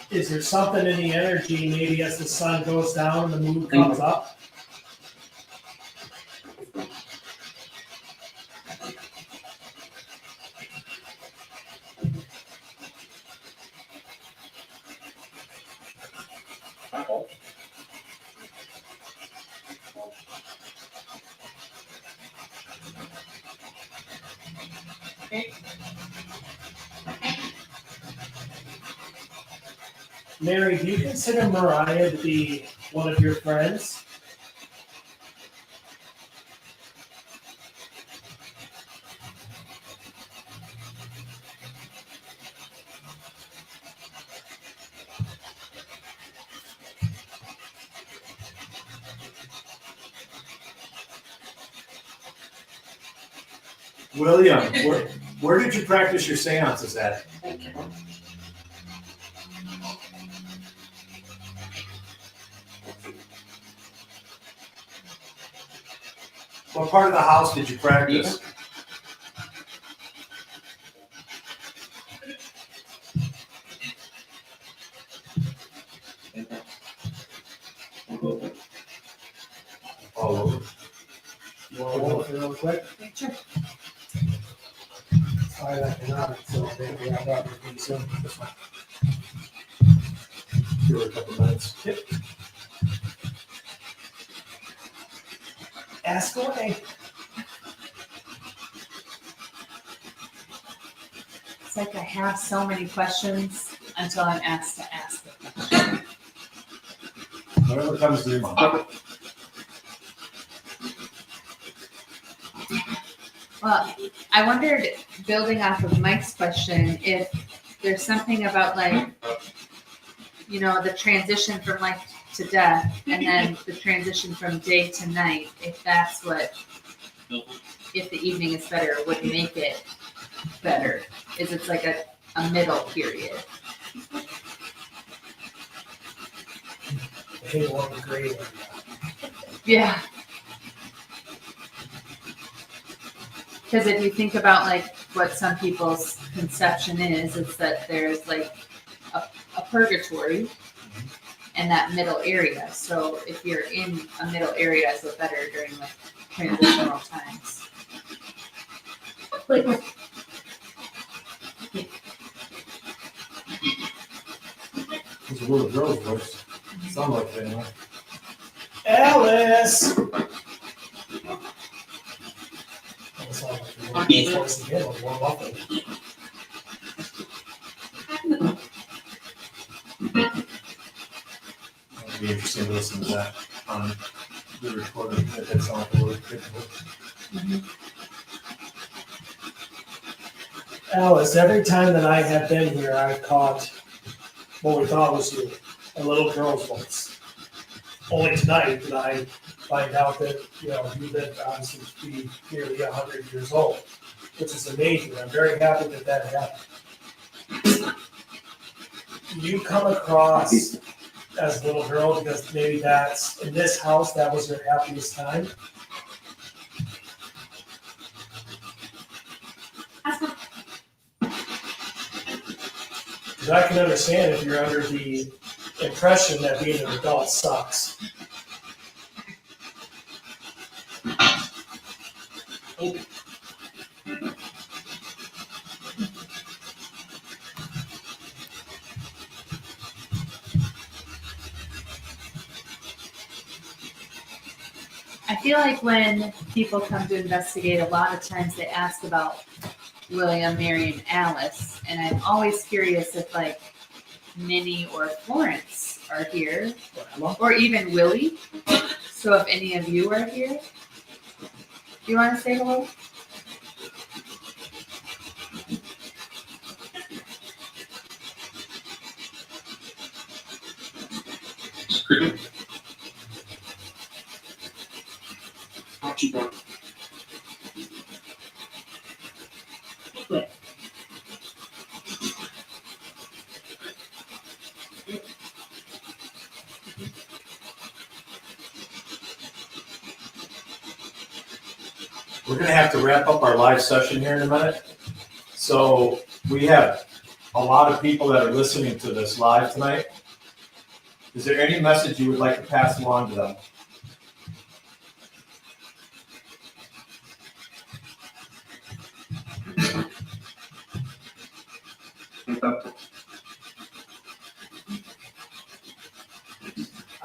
Is there something in the energy, maybe as the sun goes down and the moon comes up? Mary, do you consider Mariah to be one of your friends? William, where did you practice your seances at? What part of the house did you practice? All over. You want to hold it real quick? Sure. Sorry, I cannot, so maybe I'm not going to soon. Give her a couple minutes. Yep. Ask away. It's like I have so many questions until I'm asked to ask the question. Whatever comes to your mind. Well, I wondered, building off of Mike's question, if there's something about like, you know, the transition from life to death and then the transition from day to night, if that's what, if the evening is better, would make it better. Is it's like a middle period. I hate one degree. Yeah. Because if you think about like what some people's conception is, it's that there's like a purgatory and that middle area. So if you're in a middle area, is it better during like transitional times? It's a little girl's voice. Sound like that anyway. Alice! That sounds like your voice again, or warm up. It'd be interesting to listen to that on the recording. That sounds like a little difficult. Alice, every time that I have been here, I've caught what we thought was you, a little girl's voice. Only tonight did I find out that, you know, you lived obviously to be nearly 100 years old, which is amazing. I'm very happy that that happened. You come across as a little girl because maybe that's, in this house, that was your happiest time? Because I can understand if you're under the impression that being an adult sucks. I feel like when people come to investigate, a lot of times they ask about William, Mary, and Alice, and I'm always curious if like Minnie or Florence are here, or even Willie. So if any of you are here, do you want to say hello? We're going to have to wrap up our live session here in a minute. So we have a lot of people that are listening to this live tonight. Is there any message you would like to pass along to them?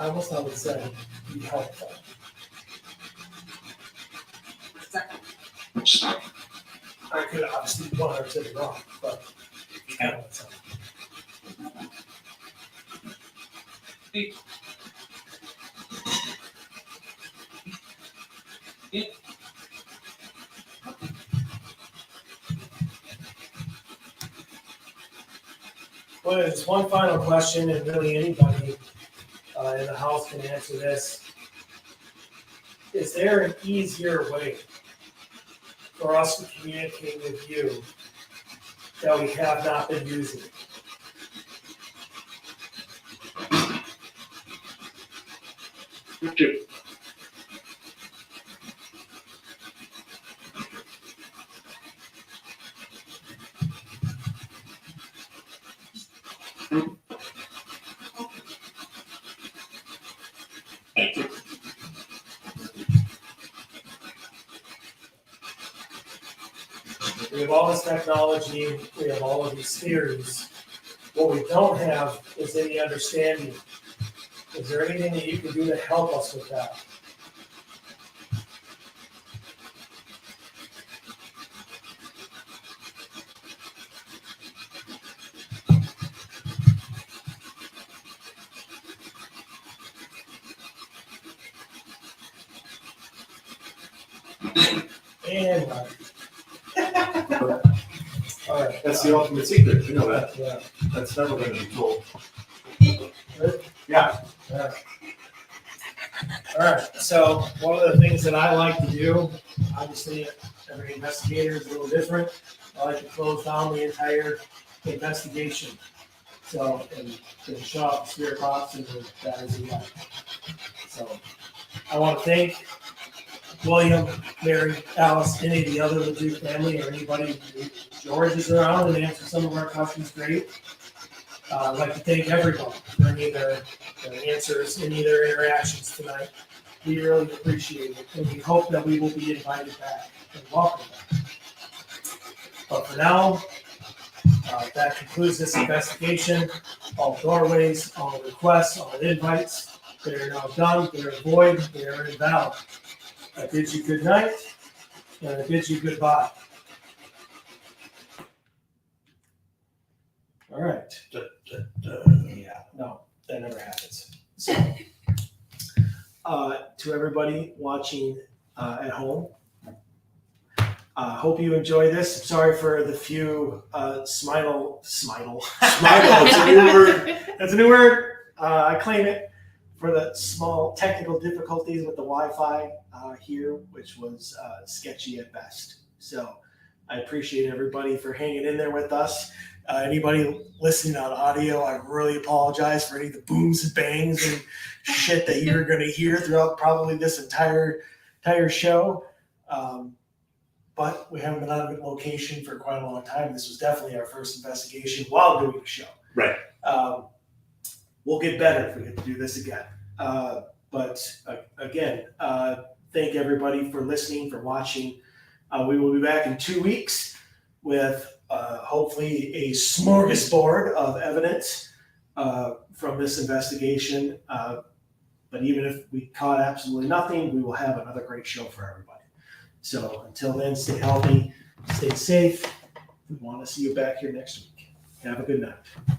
I would say be helpful. I could obviously be 100% wrong, but kind of Well, there's one final question, and really anybody in the house can answer this. Is there an easier way for us to communicate with you that we have not been using? We have all this technology, we have all of these theories. What we don't have is any understanding. Is there anything that you can do to help us with that? And all right. That's the ultimate secret. You know that. Yeah. That's never going to be told. Good. Yeah. All right. So one of the things that I like to do, obviously every investigator is a little different. I like to close down the entire investigation. So, and shut off the spirit box, and that is the end. So I want to thank William, Mary, Alice, any of the other LeDuc family, or anybody. George is around and answer some of our questions great. I'd like to thank everyone for any of their answers, any of their interactions tonight. We really appreciate it, and we hope that we will be invited back and welcome back. But for now, that concludes this investigation. All doorways, all requests, all invites, they are now done, they are void, they are invalid. I bid you good night, and I bid you goodbye. All right. Yeah, no, that never happens. So, to everybody watching at home, hope you enjoy this. I'm sorry for the few smidle. It's a new word. That's a new word. I claim it for the small technical difficulties with the Wi-Fi here, which was sketchy at best. So I appreciate everybody for hanging in there with us. Anybody listening on audio, I really apologize for any of the booms and bangs and shit that you're going to hear throughout probably this entire show. But we haven't been out of location for quite a long time. This was definitely our first investigation while doing the show. Right. We'll get better if we get to do this again. But again, thank everybody for listening, for watching. We will be back in 2 weeks with hopefully a smorgasbord of evidence from this investigation. But even if we caught absolutely nothing, we will have another great show for everybody. So until then, stay healthy, stay safe. We want to see you back here next week. Have a good night.